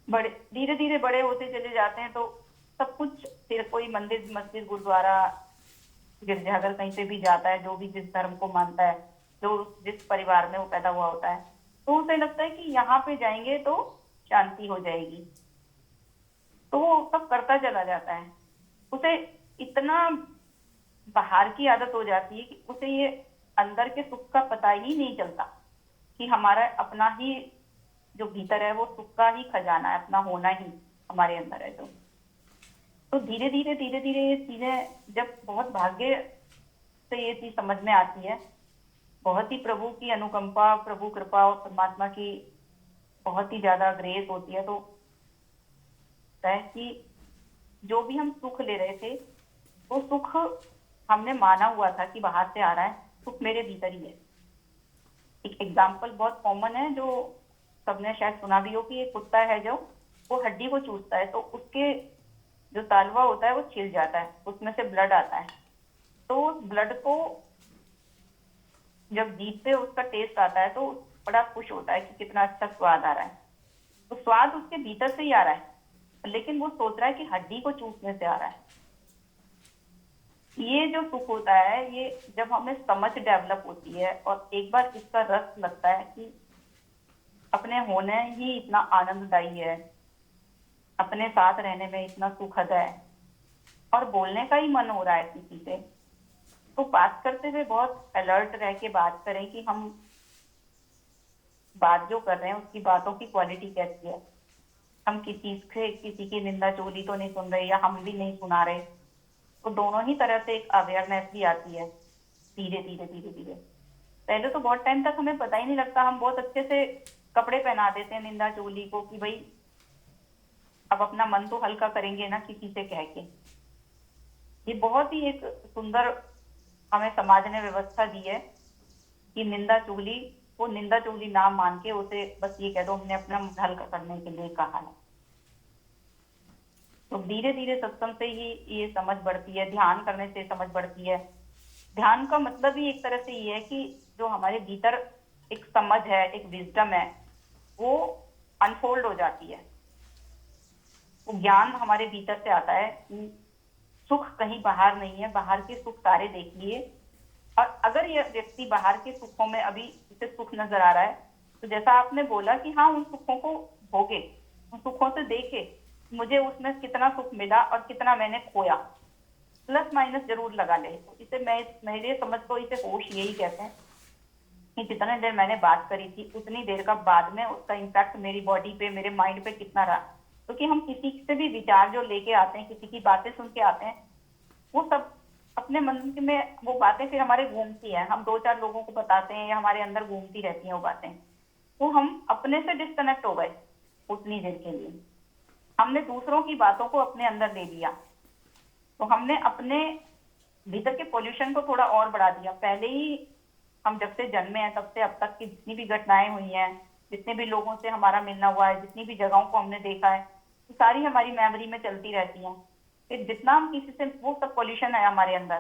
B: बड़े धीरे धीरे बड़े होते चले जाते हैं तो सब कुछ, फिर कोई मंदिर, मस्जिद, गुरुद्वारा, गिरजाघर कहीं पे भी जाता है, जो भी जिस धर्म को मानता है, जो जिस परिवार में वो पैदा हुआ होता है, तो उसे लगता है कि यहाँ पे जाएंगे तो शांति हो जाएगी, तो वो सब करता चला जाता है। उसे इतना बाहर की आदत हो जाती है कि उसे ये अंदर के सुख का पता ही नहीं चलता कि हमारा अपना ही जो भीतर है वो सुख का ही खजाना है, अपना होना ही हमारे अंदर है। तो धीरे धीरे ये चीजें जब बहुत भाग्य से ये चीज समझ में आती है, बहुत ही प्रभु की अनुकंपा, प्रभु कृपा और परमात्मा की बहुत ही ज्यादा ग्रेस होती है, तो है कि जो भी हम सुख ले रहे थे, वो सुख हमने माना हुआ था कि बाहर से आ रहा है, सुख मेरे भीतर ही है। एक एग्जाम्पल बहुत कॉमन है जो सबने शायद सुना भी हो, कि एक कुत्ता है जो वो हड्डी को चूसता है, तो उसके जो तालवा होता है वो छिल जाता है, उसमें से ब्लड आता है, तो उस ब्लड को जब जीभ पे उसका टेस्ट आता है तो बड़ा खुश होता है कि कितना अच्छा स्वाद आ रहा है। तो स्वाद उसके भीतर से ही आ रहा है, लेकिन वो सोच रहा है कि हड्डी को चूसने से आ रहा है। ये जो सुख होता है, ये जब हमें समझ डेवलप होती है और एक बार इसका रस लगता है कि अपने होने ही इतना आनंददायी है, अपने साथ रहने में इतना सुखद है, और बोलने का ही मन हो रहा है किसी से, तो बात करते हुए बहुत अलर्ट रह के बात करें कि हम बात जो कर रहे हैं उसकी बातों की क्वालिटी कैसी है। हम किसी की निंदा चोली तो नहीं सुन रहे, या हम भी नहीं सुना रहे। तो दोनों ही तरह से एक अवेयरनेस भी आती है धीरे धीरे धीरे धीरे। पहले तो बहुत टाइम तक हमें पता ही नहीं लगता, हम बहुत अच्छे से कपड़े पहना देते हैं निंदा चुगली को कि भाई अब अपना मन तो हल्का करेंगे ना किसी से कह के। ये बहुत ही एक सुंदर हमें समाज ने व्यवस्था दी है कि निंदा चुगली को निंदा चुगली ना मान के उसे बस ये कह दो हमने अपना मन हल्का करने के लिए कहा है। तो धीरे धीरे सत्संग से ही ये समझ बढ़ती है, ध्यान करने से समझ बढ़ती है। ध्यान का मतलब ही एक तरह से ये है कि जो हमारे भीतर एक समझ है, एक विजडम है, वो अनफोल्ड हो जाती है। वो ज्ञान हमारे भीतर से आता है कि सुख कहीं बाहर नहीं है, बाहर के सुख सारे देख लिए। और अगर यह व्यक्ति बाहर के सुखों में अभी उसे सुख नजर आ रहा है, तो जैसा आपने बोला कि हाँ उन सुखों को भोगे, उन सुखों से देखे मुझे उसमें कितना सुख मिला और कितना मैंने खोया, प्लस माइनस जरूर लगा ले। तो इसे मैं मेरे समझ को इसे होश यही कहते हैं कि जितने देर मैंने बात करी थी उतनी देर का बाद में उसका इम्पैक्ट मेरी बॉडी पे, मेरे माइंड पे कितना रहा। क्योंकि हम किसी से भी विचार जो लेके आते हैं, किसी की बातें सुन के आते हैं, वो सब अपने मन में वो बातें फिर हमारे घूमती है, हम दो चार लोगों को बताते हैं या हमारे अंदर घूमती रहती हैं वो बातें। तो हम अपने से डिस्कनेक्ट हो गए उतनी देर के लिए, हमने दूसरों की बातों को अपने अंदर ले लिया। तो हमने अपने भीतर के पोल्यूशन को थोड़ा और बढ़ा दिया। पहले ही हम जब से जन्मे हैं तब से अब तक की जितनी भी घटनाएं हुई हैं, जितने भी लोगों से हमारा मिलना हुआ है, जितनी भी जगहों को हमने देखा है, तो सारी हमारी मेमोरी में चलती रहती हैं। फिर जितना हम किसी से, वो सब पोल्यूशन है हमारे अंदर,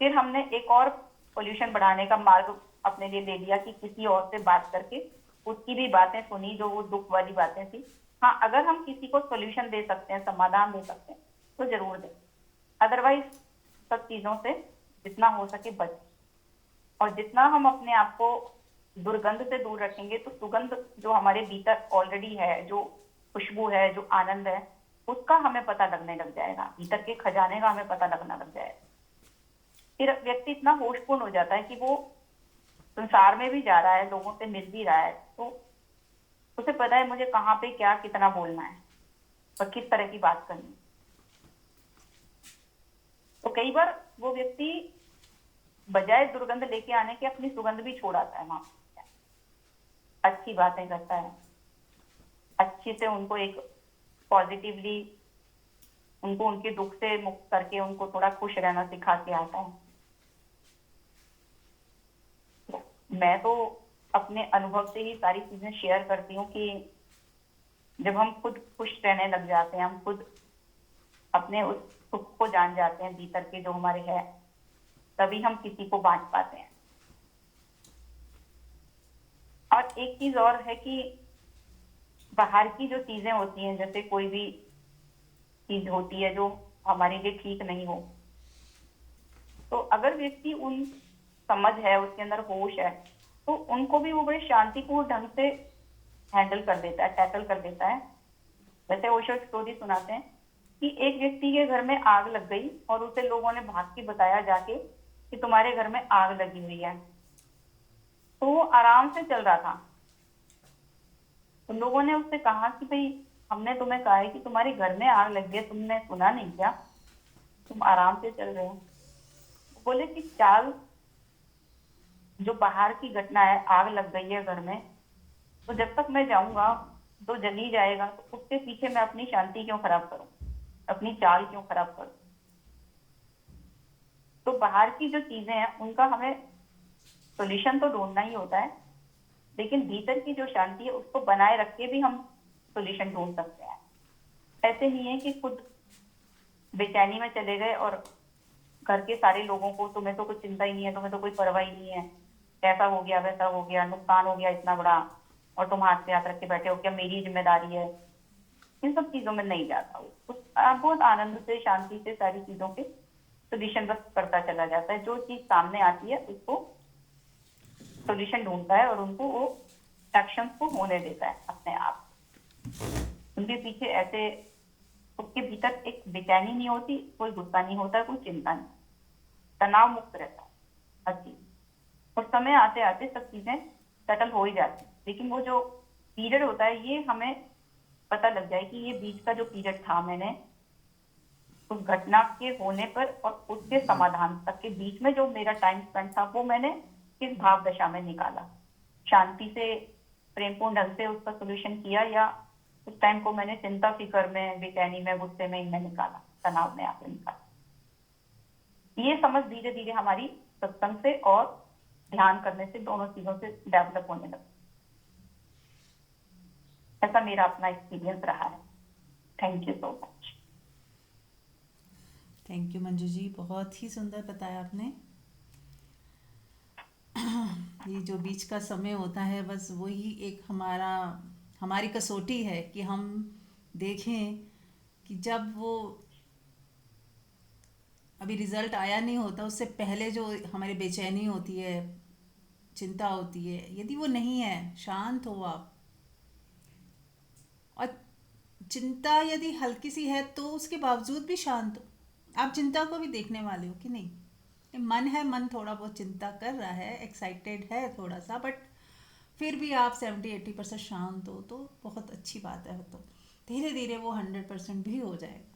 B: फिर हमने एक और पोल्यूशन बढ़ाने का मार्ग अपने लिए ले लिया कि किसी और से बात करके उसकी भी बातें सुनी जो वो दुख वाली बातें थी। हाँ, अगर हम किसी को सोल्यूशन दे सकते हैं, समाधान दे सकते हैं तो जरूर दें। अदरवाइज सब चीजों से जितना हो सके बच। और जितना हम अपने आप को दुर्गंध से दूर रखेंगे तो सुगंध जो हमारे भीतर ऑलरेडी है, जो खुशबू है, जो आनंद है, उसका हमें पता लगने लग जाएगा, भीतर के खजाने का हमें पता लगना लग जाएगा। फिर व्यक्ति इतना होशपूर्ण हो जाता है कि वो संसार में भी जा रहा है, लोगों से मिल भी रहा है, तो उसे पता है मुझे कहाँ पे क्या कितना बोलना है और किस तरह की बात करनी है। तो कई बार वो व्यक्ति बजाय दुर्गंध लेके आने के अपनी सुगंध भी छोड़ आता है, वहां अच्छी बातें करता है, अच्छे से उनको एक पॉजिटिवली उनको उनके दुख से मुक्त करके उनको थोड़ा खुश रहना सिखा के आता है। मैं तो अपने अनुभव से ही सारी चीजें शेयर करती हूँ कि जब हम खुद खुश रहने लग जाते हैं, हम खुद अपने उस सुख को जान जाते हैं भीतर के जो हमारे है, तभी हम किसी को बांट पाते हैं। और एक चीज और है कि बाहर की जो चीजें होती हैं, जैसे कोई भी चीज होती है जो हमारे लिए ठीक नहीं हो, तो अगर व्यक्ति उन समझ है, उसके अंदर होश है, तो उनको भी वो बड़े शांतिपूर्ण ढंग से हैंडल कर देता है, टैकल कर देता है। वैसे ओशो स्टोरी सुनाते हैं कि एक व्यक्ति के घर में आग लग गई और उसे लोगों ने भाग के बताया जाके कि तुम्हारे घर में आग लगी हुई है। तो वो आराम से चल रहा था। तो लोगों ने उससे कहा कि भाई हमने तुम्हें कहा है कि तुम्हारे घर में आग लग गई है, तुमने सुना नहीं क्या, तुम आराम से चल रहे हो। बोले कि चाल जो बाहर की घटना है, आग लग गई है घर में, तो जब तक मैं जाऊंगा तो जल ही जाएगा, तो उसके पीछे मैं अपनी शांति क्यों खराब करूं, अपनी चाल क्यों खराब करूं। तो बाहर की जो चीजें हैं उनका हमें सोल्यूशन तो ढूंढना ही होता है, लेकिन भीतर की जो शांति है उसको बनाए रख के भी हम सोल्यूशन ढूंढ सकते हैं। ऐसे नहीं है कि खुद बेचैनी में चले गए और घर के सारे लोगों को तुम्हें तो कुछ चिंता ही नहीं है, तुम्हें तो कोई परवाह ही नहीं है, ऐसा हो गया वैसा हो गया, नुकसान हो गया इतना बड़ा, और तुम हाथ पे हाथ रख के बैठे हो, क्या मेरी जिम्मेदारी है। इन सब चीजों में नहीं जाता हूँ। आप बहुत आनंद से, शांति से सारी चीजों के सोल्यूशन बस करता चला जाता है। जो चीज सामने आती है उसको सोल्यूशन ढूंढता है और उनको वो एक्शन को होने देता है अपने आप। उनके पीछे ऐसे उसके भीतर एक बेचैनी नहीं होती, कोई गुस्सा नहीं होता, कोई चिंता नहीं, तनाव मुक्त रहता है हर चीज। और समय आते आते सब चीजें सेटल हो ही जाती है। लेकिन वो जो पीरियड होता है, ये हमें पता लग जाए कि ये बीच का जो पीरियड था, मैंने उस घटना के होने पर और उसके समाधान तक के बीच में जो मेरा टाइम स्पेंड था, वो मैंने किस भाव दशा में निकाला, शांति से प्रेमपूर्ण ढंग से उसका सोल्यूशन किया, या उस टाइम को मैंने चिंता फिक्र में, बेचैनी में, गुस्से में इनमें निकाला, तनाव में आकर निकाला। ये समझ धीरे धीरे हमारी सत्संग से और ध्यान करने से, दोनों चीजों से डेवलप होने लगी। ऐसा मेरा अपना एक्सपीरियंस रहा है। Thank you so much.
A: Thank you Manju ji, बहुत ही सुंदर बताया आपने। ये जो बीच का समय होता है, बस वही एक हमारी कसौटी है कि हम देखें कि जब वो अभी रिजल्ट आया नहीं होता, उससे पहले जो हमारी बेचैनी होती है, चिंता होती है, यदि वो नहीं है, शांत हो आप, और चिंता यदि हल्की सी है तो उसके बावजूद भी शांत हो, आप चिंता को भी देखने वाले हो कि नहीं, ये मन है, मन थोड़ा बहुत चिंता कर रहा है, एक्साइटेड है थोड़ा सा, बट फिर भी आप 70-80% शांत हो, तो बहुत अच्छी बात है। तो धीरे धीरे वो 100% भी हो जाएगा।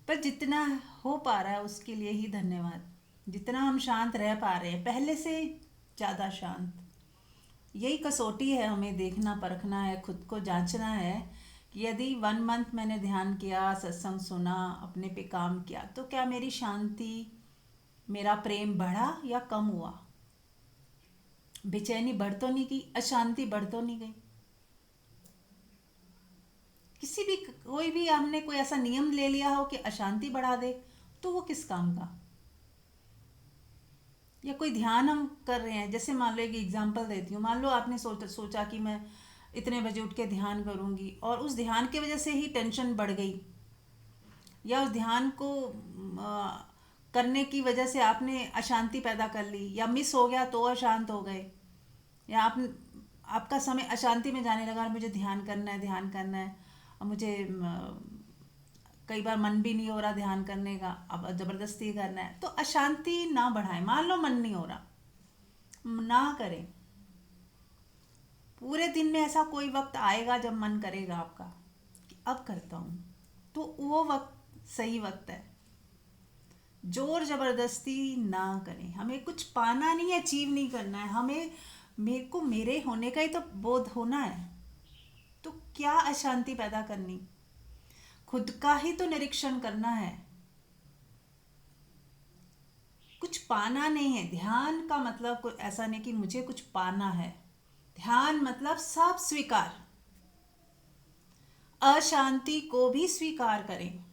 A: पर जितना हो पा रहा है उसके लिए ही धन्यवाद। जितना हम शांत रह पा रहे हैं, पहले से ज़्यादा शांत, यही कसौटी है, हमें देखना परखना है, खुद को जांचना है कि यदि 1 मंथ मैंने ध्यान किया, सत्संग सुना, अपने पे काम किया, तो क्या मेरी शांति, मेरा प्रेम बढ़ा या कम हुआ? बेचैनी बढ़ तो नहीं गई, अशांति बढ़ तो नहीं गई? किसी भी कोई भी हमने कोई ऐसा नियम ले लिया हो कि अशांति बढ़ा दे, तो वो किस काम का? या कोई ध्यान हम कर रहे हैं, जैसे मान लो एक एग्जांपल देती हूँ, मान लो आपने सोचा कि मैं इतने बजे उठ के ध्यान करूँगी, और उस ध्यान की वजह से ही टेंशन बढ़ गई, या उस ध्यान को करने की वजह से आपने अशांति पैदा कर ली, या मिस हो गया तो अशांत हो गए, या आपका समय अशांति में जाने लगा, मुझे ध्यान करना है, ध्यान करना है, और मुझे कई बार मन भी नहीं हो रहा ध्यान करने का, अब ज़बरदस्ती करना है, तो अशांति ना बढ़ाएं। मान लो मन नहीं हो रहा, ना करें। पूरे दिन में ऐसा कोई वक्त आएगा जब मन करेगा आपका कि अब करता हूँ, तो वो वक्त सही वक्त है। जोर ज़बरदस्ती ना करें। हमें कुछ पाना नहीं है, अचीव नहीं करना है, हमें मेरे को मेरे होने का ही तो बोध होना है, तो क्या अशांति पैदा करनी? खुद का ही तो निरीक्षण करना है, कुछ पाना नहीं है। ध्यान का मतलब कोई ऐसा नहीं कि मुझे कुछ पाना है, ध्यान मतलब सब स्वीकार, अशांति को भी स्वीकार करें।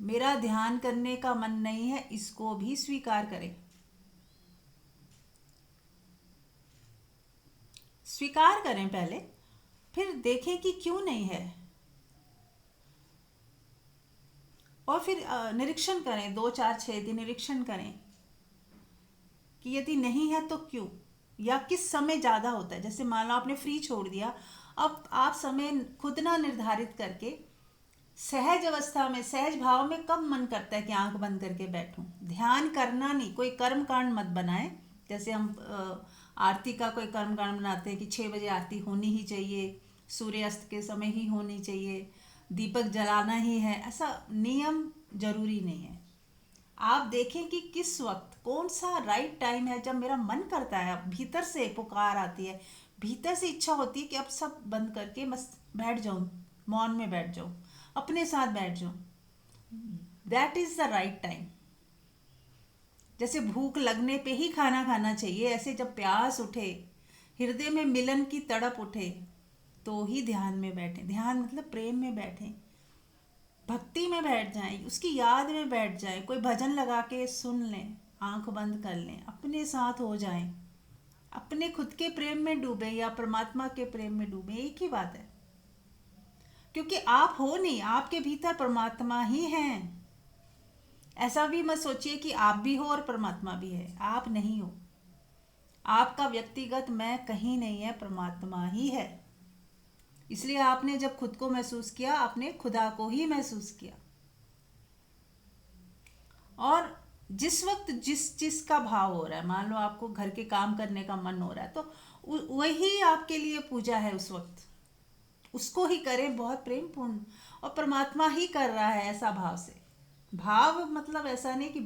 A: मेरा ध्यान करने का मन नहीं है, इसको भी स्वीकार करें। स्वीकार करें पहले, फिर देखें कि क्यों नहीं है, और फिर निरीक्षण करें, 2 4 6 दिन निरीक्षण करें कि यदि नहीं है तो क्यों, या किस समय ज़्यादा होता है। जैसे मान लो आपने फ्री छोड़ दिया, अब आप समय खुद ना निर्धारित करके सहज अवस्था में, सहज भाव में कब मन करता है कि आंख बंद करके बैठूं। ध्यान करना नहीं, कोई कर्म कांड मत बनाएं। जैसे हम आरती का कोई कर्म कांड बनाते हैं कि 6 बजे आरती होनी ही चाहिए, सूर्यास्त के समय ही होनी चाहिए, दीपक जलाना ही है, ऐसा नियम जरूरी नहीं है। आप देखें कि किस वक्त, कौन सा राइट टाइम है, जब मेरा मन करता है, भीतर से पुकार आती है, भीतर से इच्छा होती है कि अब सब बंद करके बस बैठ जाऊं, मौन में बैठ जाऊं, अपने साथ बैठ जाऊं, that is the right time. जैसे भूख लगने पे ही खाना खाना चाहिए, ऐसे जब प्यास उठे, हृदय में मिलन की तड़प उठे, तो ही ध्यान में बैठे। ध्यान मतलब प्रेम में बैठे, भक्ति में बैठ जाएं, उसकी याद में बैठ जाएं, कोई भजन लगा के सुन लें, आंख बंद कर लें, अपने साथ हो जाएं, अपने खुद के प्रेम में डूबे या परमात्मा के प्रेम में डूबे, एक ही बात है। क्योंकि आप हो नहीं, आपके भीतर परमात्मा ही हैं। ऐसा भी मत सोचिए कि आप भी हो और परमात्मा भी है, आप नहीं हो। आपका व्यक्तिगत मैं कहीं नहीं है, परमात्मा ही है। इसलिए आपने जब खुद को महसूस किया, आपने खुदा को ही महसूस किया। और जिस वक्त जिस चीज का भाव हो रहा है, मान लो आपको घर के काम करने का मन हो रहा है, तो वही आपके लिए पूजा है। उस वक्त उसको ही करें, बहुत प्रेम पूर्ण, और परमात्मा ही कर रहा है, ऐसा भाव से। भाव मतलब ऐसा नहीं कि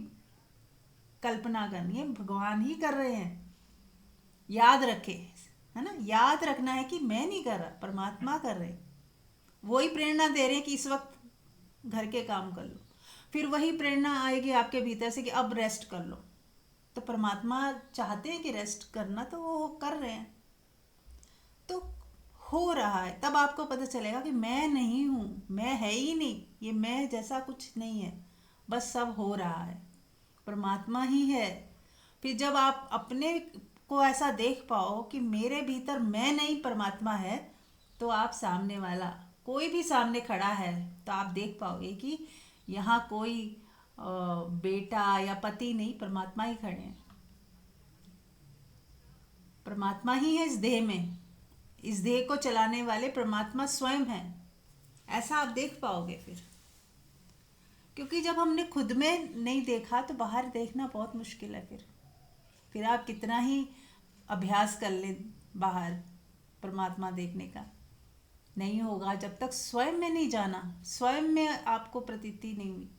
A: कल्पना करनी है, भगवान ही कर रहे हैं। याद रखे, है ना, याद रखना है कि मैं नहीं कर रहा, परमात्मा कर रहे। वही प्रेरणा दे रहे हैं कि इस वक्त घर के काम कर लो। फिर वही प्रेरणा आएगी आपके भीतर से कि अब रेस्ट कर लो। तो परमात्मा चाहते हैं कि रेस्ट करना, तो वो कर रहे हैं। तो हो रहा है, तब आपको पता चलेगा कि मैं नहीं हूँ, मैं है ही नहीं, ये मैं जैसा कुछ नहीं है, बस सब हो रहा है, परमात्मा ही है। फिर जब आप अपने को ऐसा देख पाओ कि मेरे भीतर मैं नहीं, परमात्मा है, तो आप सामने वाला, कोई भी सामने खड़ा है, तो आप देख पाओगे कि यहाँ कोई बेटा या पति नहीं, परमात्मा ही खड़े हैं। परमात्मा ही है इस देह में, इस देह को चलाने वाले परमात्मा स्वयं है। ऐसा आप देख पाओगे फिर, क्योंकि जब हमने खुद में नहीं देखा तो बाहर देखना बहुत मुश्किल है। फिर आप कितना ही अभ्यास कर लें बाहर परमात्मा देखने का, नहीं होगा जब तक स्वयं में नहीं जाना, स्वयं में आपको प्रतीति नहीं हुई।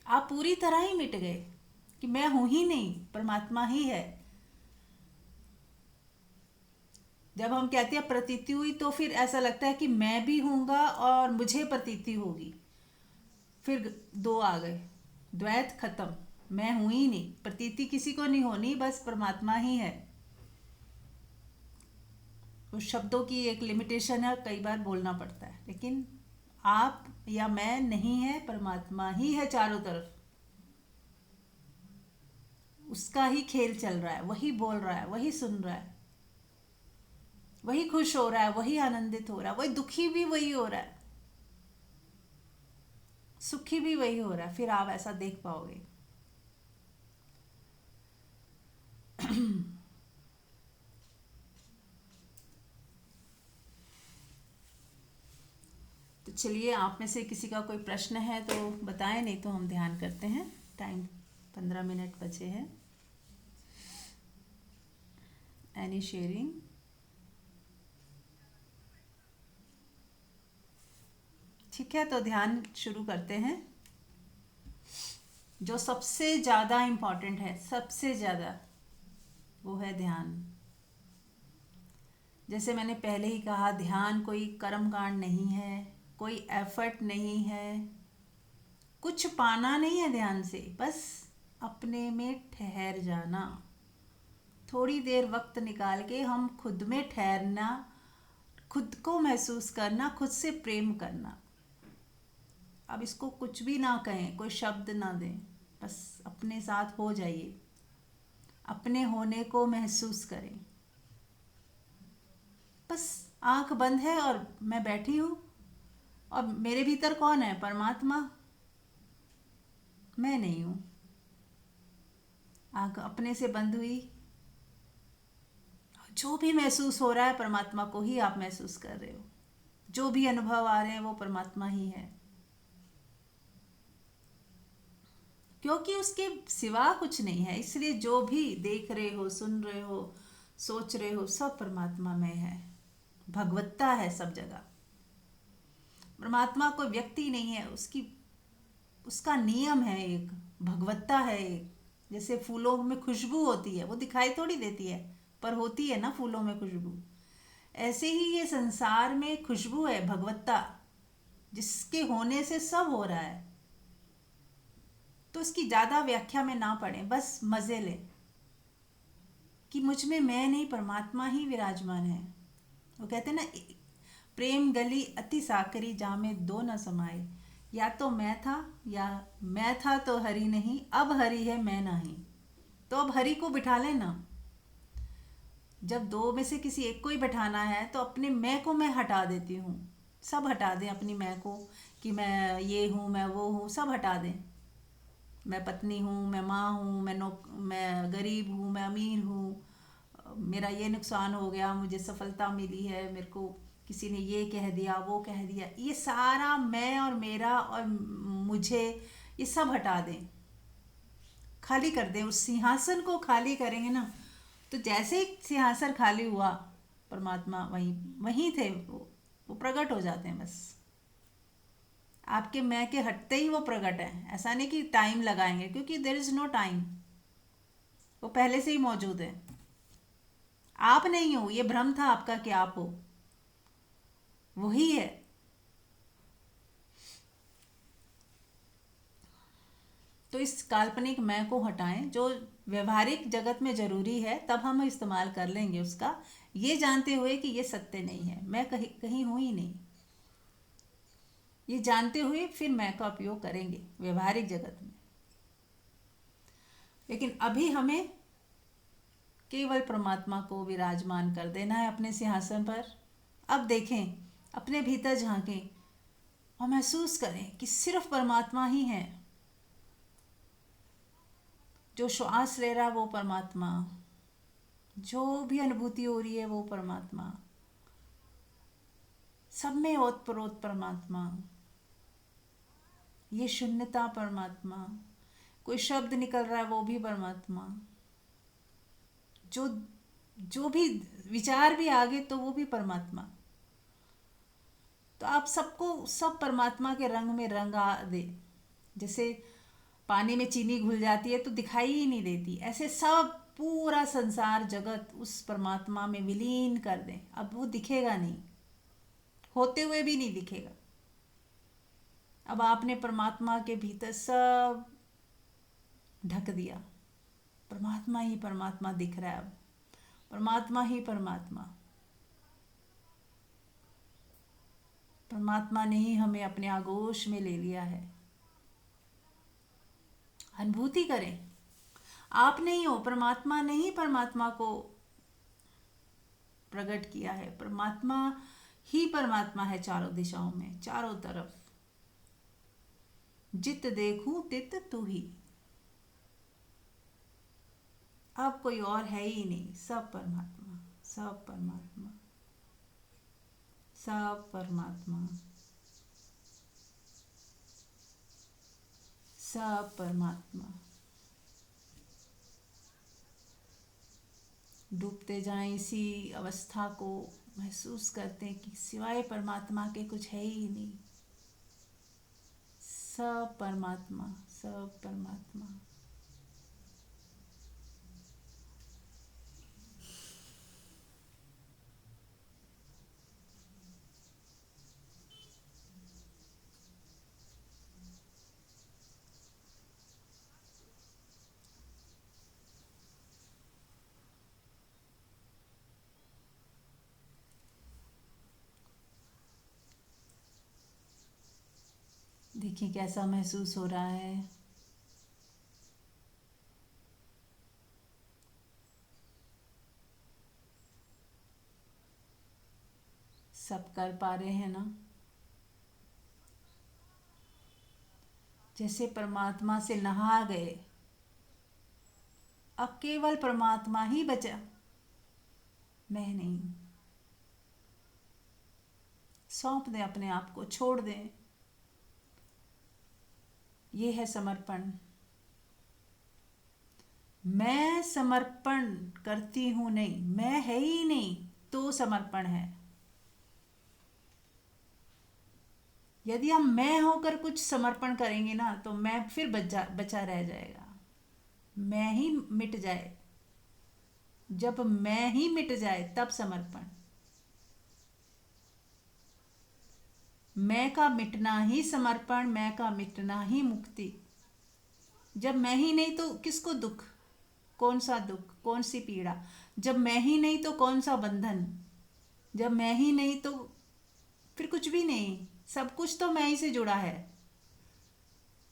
A: आप पूरी तरह ही मिट गए कि मैं हूं ही नहीं, परमात्मा ही है। जब हम कहते हैं प्रतीति हुई, तो फिर ऐसा लगता है कि मैं भी हूँगा और मुझे प्रतीति होगी। फिर दो आ गए, द्वैत खत्म, मैं हूं ही नहीं, प्रतीति किसी को नहीं होनी, बस परमात्मा ही है। उस शब्दों की एक लिमिटेशन है, कई बार बोलना पड़ता है, लेकिन आप या मैं नहीं है, परमात्मा ही है चारों तरफ। उसका ही खेल चल रहा है, वही बोल रहा है, वही सुन रहा है, वही खुश हो रहा है, वही आनंदित हो रहा है, वही दुखी भी वही हो रहा है, सुखी भी वही हो रहा है। फिर आप ऐसा देख पाओगे। तो चलिए, आप में से किसी का कोई प्रश्न है तो बताएं, नहीं तो हम ध्यान करते हैं। टाइम 15 मिनट बचे हैं। Any sharing? ठीक है, तो ध्यान शुरू करते हैं। जो सबसे ज़्यादा इम्पॉर्टेंट है, सबसे ज़्यादा, वो है ध्यान। जैसे मैंने पहले ही कहा, ध्यान कोई कर्मकांड नहीं है, कोई एफर्ट नहीं है, कुछ पाना नहीं है ध्यान से, बस अपने में ठहर जाना। थोड़ी देर वक्त निकाल के हम खुद में ठहरना, खुद को महसूस करना, खुद से प्रेम करना। अब इसको कुछ भी ना कहें, कोई शब्द ना दें, बस अपने साथ हो जाइए, अपने होने को महसूस करें। बस आंख बंद है और मैं बैठी हूँ, और मेरे भीतर कौन है? परमात्मा, मैं नहीं हूँ। आंख अपने से बंद हुई, जो भी महसूस हो रहा है परमात्मा को ही आप महसूस कर रहे हो, जो भी अनुभव आ रहे हैं वो परमात्मा ही है, क्योंकि उसके सिवा कुछ नहीं है। इसलिए जो भी देख रहे हो, सुन रहे हो, सोच रहे हो, सब परमात्मा में है, भगवत्ता है सब जगह। परमात्मा कोई व्यक्ति नहीं है, उसका नियम है एक, भगवत्ता है एक। जैसे फूलों में खुशबू होती है, वो दिखाई थोड़ी देती है, पर होती है ना फूलों में खुशबू। ऐसे ही ये संसार में खुशबू है, भगवत्ता, जिसके होने से सब हो रहा है। तो इसकी ज़्यादा व्याख्या में ना पड़े, बस मज़े लें कि मुझ में मैं नहीं, परमात्मा ही विराजमान है। वो कहते हैं ना, प्रेम गली अति साकरी, जामे दो न समाए। या तो मैं था, या मैं था तो हरि नहीं, अब हरि है मैं नहीं। तो अब हरि को बिठा लेना। जब दो में से किसी एक को ही बैठाना है, तो अपने मैं को मैं हटा देती हूँ। सब हटा दें अपनी मैं को, कि मैं ये हूँ, मैं वो हूँ, सब हटा दें। मैं पत्नी हूँ, मैं माँ हूँ, मैं गरीब हूँ, मैं अमीर हूँ, मेरा ये नुकसान हो गया, मुझे सफलता मिली है, मेरे को किसी ने ये कह दिया, वो कह दिया, ये सारा मैं और मेरा और मुझे, ये सब हटा दें, खाली कर दें। उस सिंहासन को खाली करेंगे ना, तो जैसे ही सिंहासन खाली हुआ, परमात्मा वहीं वहीं थे, वो प्रकट हो जाते हैं। बस आपके मैं के हटते ही वो प्रकट है। ऐसा नहीं कि टाइम लगाएंगे, क्योंकि देयर इज़ नो टाइम। वो पहले से ही मौजूद है। आप नहीं हो, ये भ्रम था आपका कि आप हो, वही है। तो इस काल्पनिक मैं को हटाएं, जो व्यवहारिक जगत में जरूरी है, तब हम इस्तेमाल कर लेंगे उसका, ये जानते हुए कि ये सत्य नहीं है, मैं कहीं कहीं हूं ही नहीं। ये जानते हुए फिर मैं का उपयोग करेंगे व्यवहारिक जगत में। लेकिन अभी हमें केवल परमात्मा को विराजमान कर देना है अपने सिंहासन पर। अब देखें, अपने भीतर झांकें और महसूस करें कि सिर्फ परमात्मा ही है। जो श्वास ले रहा है वो परमात्मा, जो भी अनुभूति हो रही है वो परमात्मा, सब में ओतप्रोत परमात्मा, ये शून्यता परमात्मा। कोई शब्द निकल रहा है वो भी परमात्मा, जो जो भी विचार भी आगे तो वो भी परमात्मा। तो आप सबको सब परमात्मा के रंग में रंगा दे। जैसे पानी में चीनी घुल जाती है तो दिखाई ही नहीं देती, ऐसे सब पूरा संसार जगत उस परमात्मा में विलीन कर दें। अब वो दिखेगा नहीं, होते हुए भी नहीं दिखेगा। अब आपने परमात्मा के भीतर सब ढक दिया, परमात्मा ही परमात्मा दिख रहा है। अब परमात्मा ही परमात्मा, परमात्मा ने ही हमें अपने आगोश में ले लिया है। अनुभूति करें, आप नहीं हो, परमात्मा ने ही परमात्मा को प्रकट किया है। परमात्मा ही परमात्मा है चारों दिशाओं में, चारों तरफ। जित देखूं तित तू ही। अब कोई और है ही नहीं, सब परमात्मा, सब परमात्मा, सब परमात्मा, सब परमात्मा। डूबते जाएं इसी अवस्था को, महसूस करते हैं कि सिवाय परमात्मा के कुछ है ही नहीं। सब परमात्मा, सब परमात्मा। देखिए कैसा महसूस हो रहा है। सब कर पा रहे हैं ना? जैसे परमात्मा से नहा गए, अब केवल परमात्मा ही बचा, मैं नहीं। सौंप दें अपने आप को, छोड़ दें। ये है समर्पण। मैं समर्पण करती हूं नहीं, मैं है ही नहीं तो समर्पण है। यदि हम मैं होकर कुछ समर्पण करेंगे ना, तो मैं फिर बचा रह जाएगा। मैं ही मिट जाए, जब मैं ही मिट जाए तब समर्पण। मैं का मिटना ही समर्पण, मैं का मिटना ही मुक्ति। जब मैं ही नहीं तो किसको दुख, कौन सा दुख, कौन सी पीड़ा। जब मैं ही नहीं तो कौन सा बंधन। जब मैं ही नहीं तो फिर कुछ भी नहीं। सब कुछ तो मैं ही से जुड़ा है।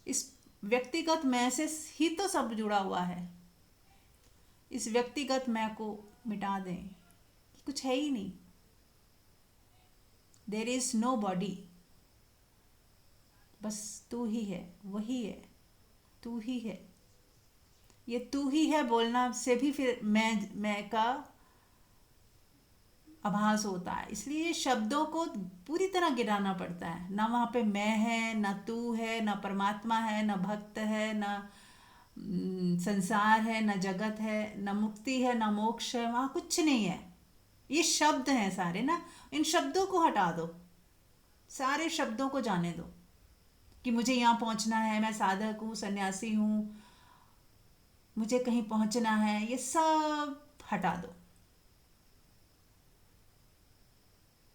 A: इस व्यक्तिगत मैं से ही तो सब जुड़ा हुआ है। इस व्यक्तिगत मैं को मिटा दें, कुछ है ही नहीं। देर इज नो बॉडी, बस तू ही है, वही है, तू ही है। ये तू ही है बोलना से भी फिर मैं का आभास होता है। इसलिए शब्दों को पूरी तरह गिराना पड़ता है। ना वहाँ पे मैं है, ना तू है, ना परमात्मा है, ना भक्त है, ना संसार है, ना जगत है, ना मुक्ति है, ना मोक्ष है। वहाँ कुछ नहीं है। ये शब्द हैं सारे ना। इन शब्दों को हटा दो, सारे शब्दों को जाने दो कि मुझे यहाँ पहुँचना है, मैं साधक हूँ, सन्यासी हूँ, मुझे कहीं पहुंचना है, ये सब हटा दो,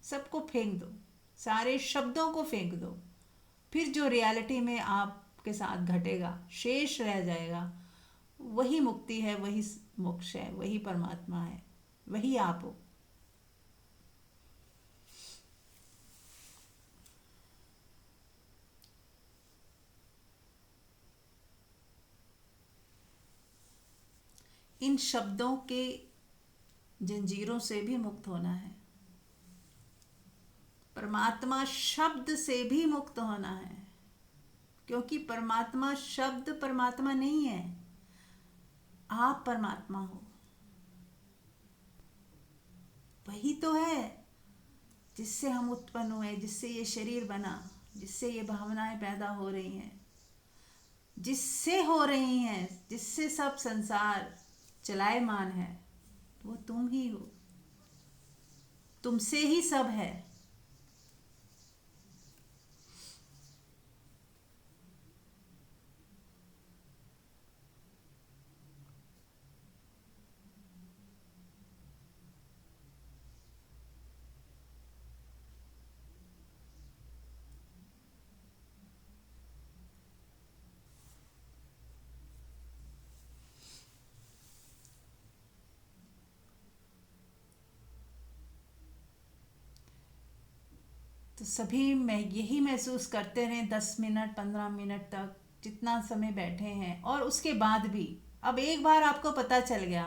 A: सबको फेंक दो, सारे शब्दों को फेंक दो। फिर जो रियलिटी में आपके साथ घटेगा, शेष रह जाएगा, वही मुक्ति है, वही मोक्ष है, वही परमात्मा है, वही आप हो। इन शब्दों के जंजीरों से भी मुक्त होना है, परमात्मा शब्द से भी मुक्त होना है, क्योंकि परमात्मा शब्द परमात्मा नहीं है, आप परमात्मा हो। वही तो है जिससे हम उत्पन्न हुए, जिससे ये शरीर बना, जिससे ये भावनाएं पैदा हो रही हैं, जिससे हो रही हैं, जिससे सब संसार चलायमान है, वो तुम ही हो, तुमसे ही सब है। तो सभी में यही महसूस करते रहें 10 मिनट 15 मिनट तक, जितना समय बैठे हैं। और उसके बाद भी अब एक बार आपको पता चल गया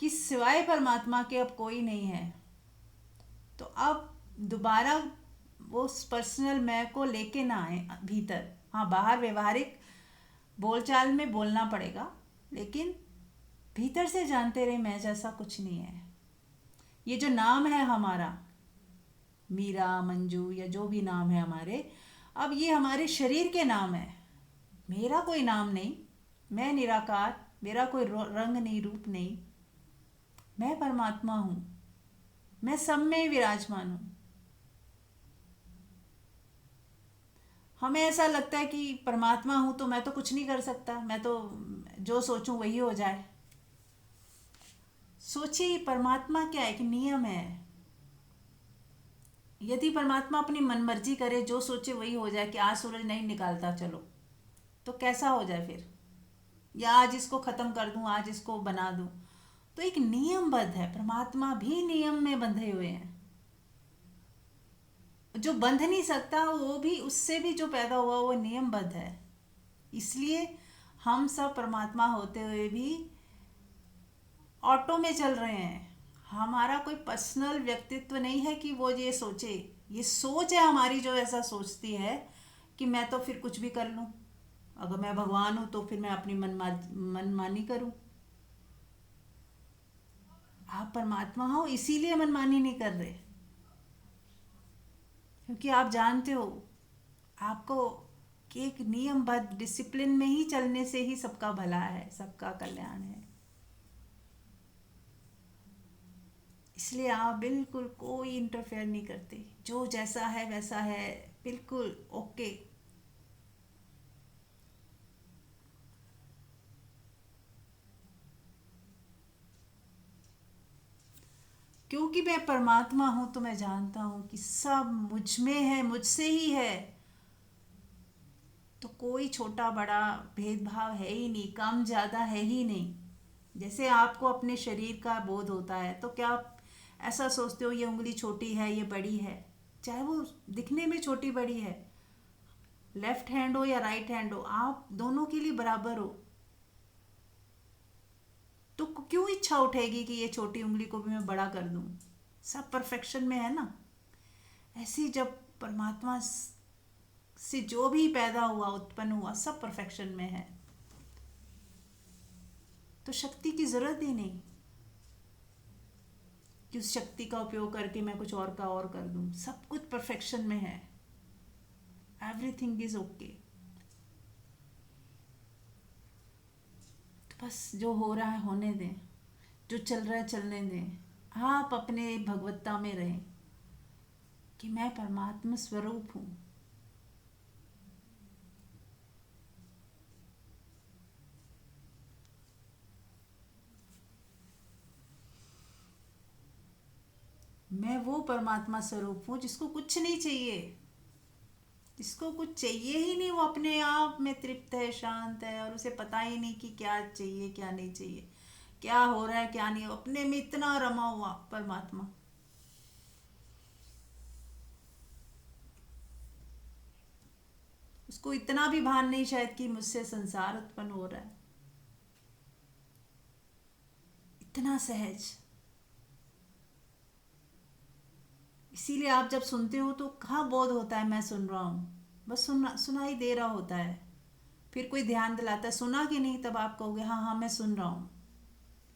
A: कि सिवाय परमात्मा के अब कोई नहीं है, तो अब दोबारा वो पर्सनल मैं को लेके ना आए भीतर। हाँ, बाहर व्यवहारिक बोलचाल में बोलना पड़ेगा, लेकिन भीतर से जानते रहे मैं जैसा कुछ नहीं है। ये जो नाम है हमारा, मीरा, मंजू या जो भी नाम है हमारे, अब ये हमारे शरीर के नाम है, मेरा कोई नाम नहीं। मैं निराकार, मेरा कोई रंग नहीं, रूप नहीं, मैं परमात्मा हूँ, मैं सब में विराजमान हूँ। हमें ऐसा लगता है कि परमात्मा हूँ तो मैं तो कुछ नहीं कर सकता, मैं तो जो सोचूं वही हो जाए। सोचिए, परमात्मा क्या है कि नियम है। यदि परमात्मा अपनी मनमर्जी करे, जो सोचे वही हो जाए, कि आज सूरज नहीं निकालता चलो, तो कैसा हो जाए फिर? या आज इसको खत्म कर दूं, आज इसको बना दूं, तो एक नियमबद्ध है। परमात्मा भी नियम में बंधे हुए हैं। जो बंध नहीं सकता वो भी, उससे भी जो पैदा हुआ वो नियमबद्ध है। इसलिए हम सब परमात्मा होते हुए भी ऑटो में चल रहे हैं। हमारा कोई पर्सनल व्यक्तित्व नहीं है कि वो ये सोचे। ये सोच है हमारी जो ऐसा सोचती है कि मैं तो फिर कुछ भी कर लूं, अगर मैं भगवान हूं तो फिर मैं अपनी मनमानी करूं। आप परमात्मा हो, इसीलिए मनमानी नहीं कर रहे, क्योंकि आप जानते हो आपको कि एक नियमबद्ध डिसिप्लिन में ही चलने से ही सबका भला है, सबका कल्याण है। इसलिए आप बिल्कुल कोई इंटरफेयर नहीं करते, जो जैसा है वैसा है, बिल्कुल ओके। क्योंकि मैं परमात्मा हूं तो मैं जानता हूं कि सब मुझ में है, मुझसे ही है, तो कोई छोटा बड़ा भेदभाव है ही नहीं, कम ज़्यादा है ही नहीं। जैसे आपको अपने शरीर का बोध होता है, तो क्या आप ऐसा सोचते हो ये उंगली छोटी है, ये बड़ी है? चाहे वो दिखने में छोटी बड़ी है, लेफ्ट हैंड हो या राइट हैंड हो, आप दोनों के लिए बराबर हो। तो क्यों इच्छा उठेगी कि ये छोटी उंगली को भी मैं बड़ा कर दूं? सब परफेक्शन में है ना। ऐसे जब परमात्मा से जो भी पैदा हुआ, उत्पन्न हुआ, सब परफेक्शन में है, तो शक्ति की जरूरत ही नहीं कि उस शक्ति का उपयोग करके मैं कुछ और का और कर दूं। सब कुछ परफेक्शन में है, एवरीथिंग इज ओके। तो बस जो हो रहा है होने दें, जो चल रहा है चलने दें। आप अपने भगवत्ता में रहें कि मैं परमात्मा स्वरूप हूँ। मैं वो परमात्मा स्वरूप हूँ जिसको कुछ नहीं चाहिए, जिसको कुछ चाहिए ही नहीं, वो अपने आप में तृप्त है, शांत है, और उसे पता ही नहीं कि क्या चाहिए क्या नहीं चाहिए, क्या हो रहा है क्या नहीं, अपने में इतना रमा हुआ परमात्मा। उसको इतना भी भान नहीं शायद कि मुझसे संसार उत्पन्न हो रहा है, इतना सहज। इसीलिए आप जब सुनते हो तो कहाँ बोध होता है मैं सुन रहा हूँ, बस सुनाई दे रहा होता है। फिर कोई ध्यान दिलाता है सुना कि नहीं, तब आप कहोगे हाँ हाँ मैं सुन रहा हूँ।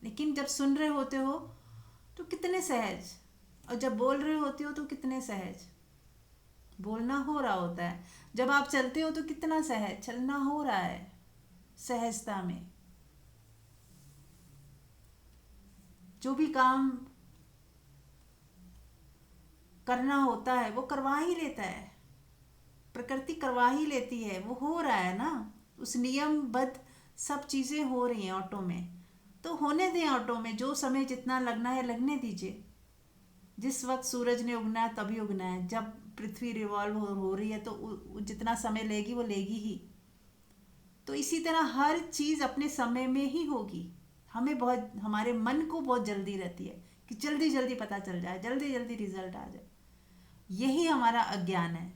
A: लेकिन जब सुन रहे होते हो तो कितने सहज, और जब बोल रहे होते हो तो कितने सहज, बोलना हो रहा होता है। जब आप चलते हो तो कितना सहज, चलना हो रहा है सहजता में। जो भी काम करना होता है वो करवा ही लेता है, प्रकृति करवा ही लेती है, वो हो रहा है ना, उस नियमबद्ध सब चीज़ें हो रही हैं ऑटो में। तो होने दें ऑटो में, जो समय जितना लगना है लगने दीजिए। जिस वक्त सूरज ने उगना है तभी उगना है, जब पृथ्वी रिवॉल्व हो रही है तो जितना समय लेगी वो लेगी ही। तो इसी तरह हर चीज़ अपने समय में ही होगी। हमें बहुत, हमारे मन को बहुत जल्दी रहती है कि जल्दी जल्दी पता चल जाए, जल्दी जल्दी रिजल्ट आ जाए। यही हमारा अज्ञान है।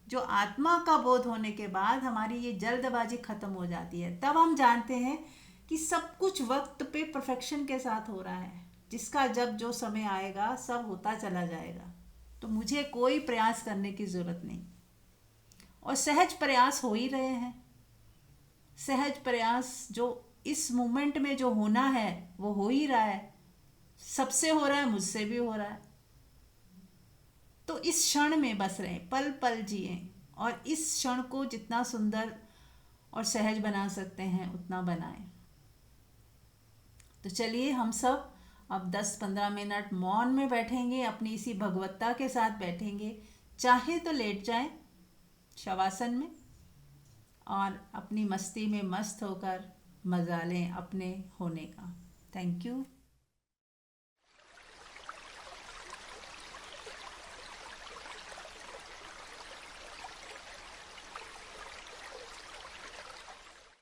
A: जो आत्मा का बोध होने के बाद हमारी ये जल्दबाजी खत्म हो जाती है, तब हम जानते हैं कि सब कुछ वक्त पे परफेक्शन के साथ हो रहा है, जिसका जब जो समय आएगा सब होता चला जाएगा। तो मुझे कोई प्रयास करने की ज़रूरत नहीं, और सहज प्रयास हो ही रहे हैं। सहज प्रयास जो इस मोमेंट में जो होना है वो हो ही रहा है, सबसे हो रहा है, मुझसे भी हो रहा है। तो इस क्षण में बस रहें, पल पल जिए, और इस क्षण को जितना सुंदर और सहज बना सकते हैं उतना बनाएं। तो चलिए हम सब अब 10-15 मिनट मौन में बैठेंगे, अपनी इसी भगवत्ता के साथ बैठेंगे। चाहे तो लेट जाएं शवासन में, और अपनी मस्ती में मस्त होकर मजा लें अपने होने का। Thank you.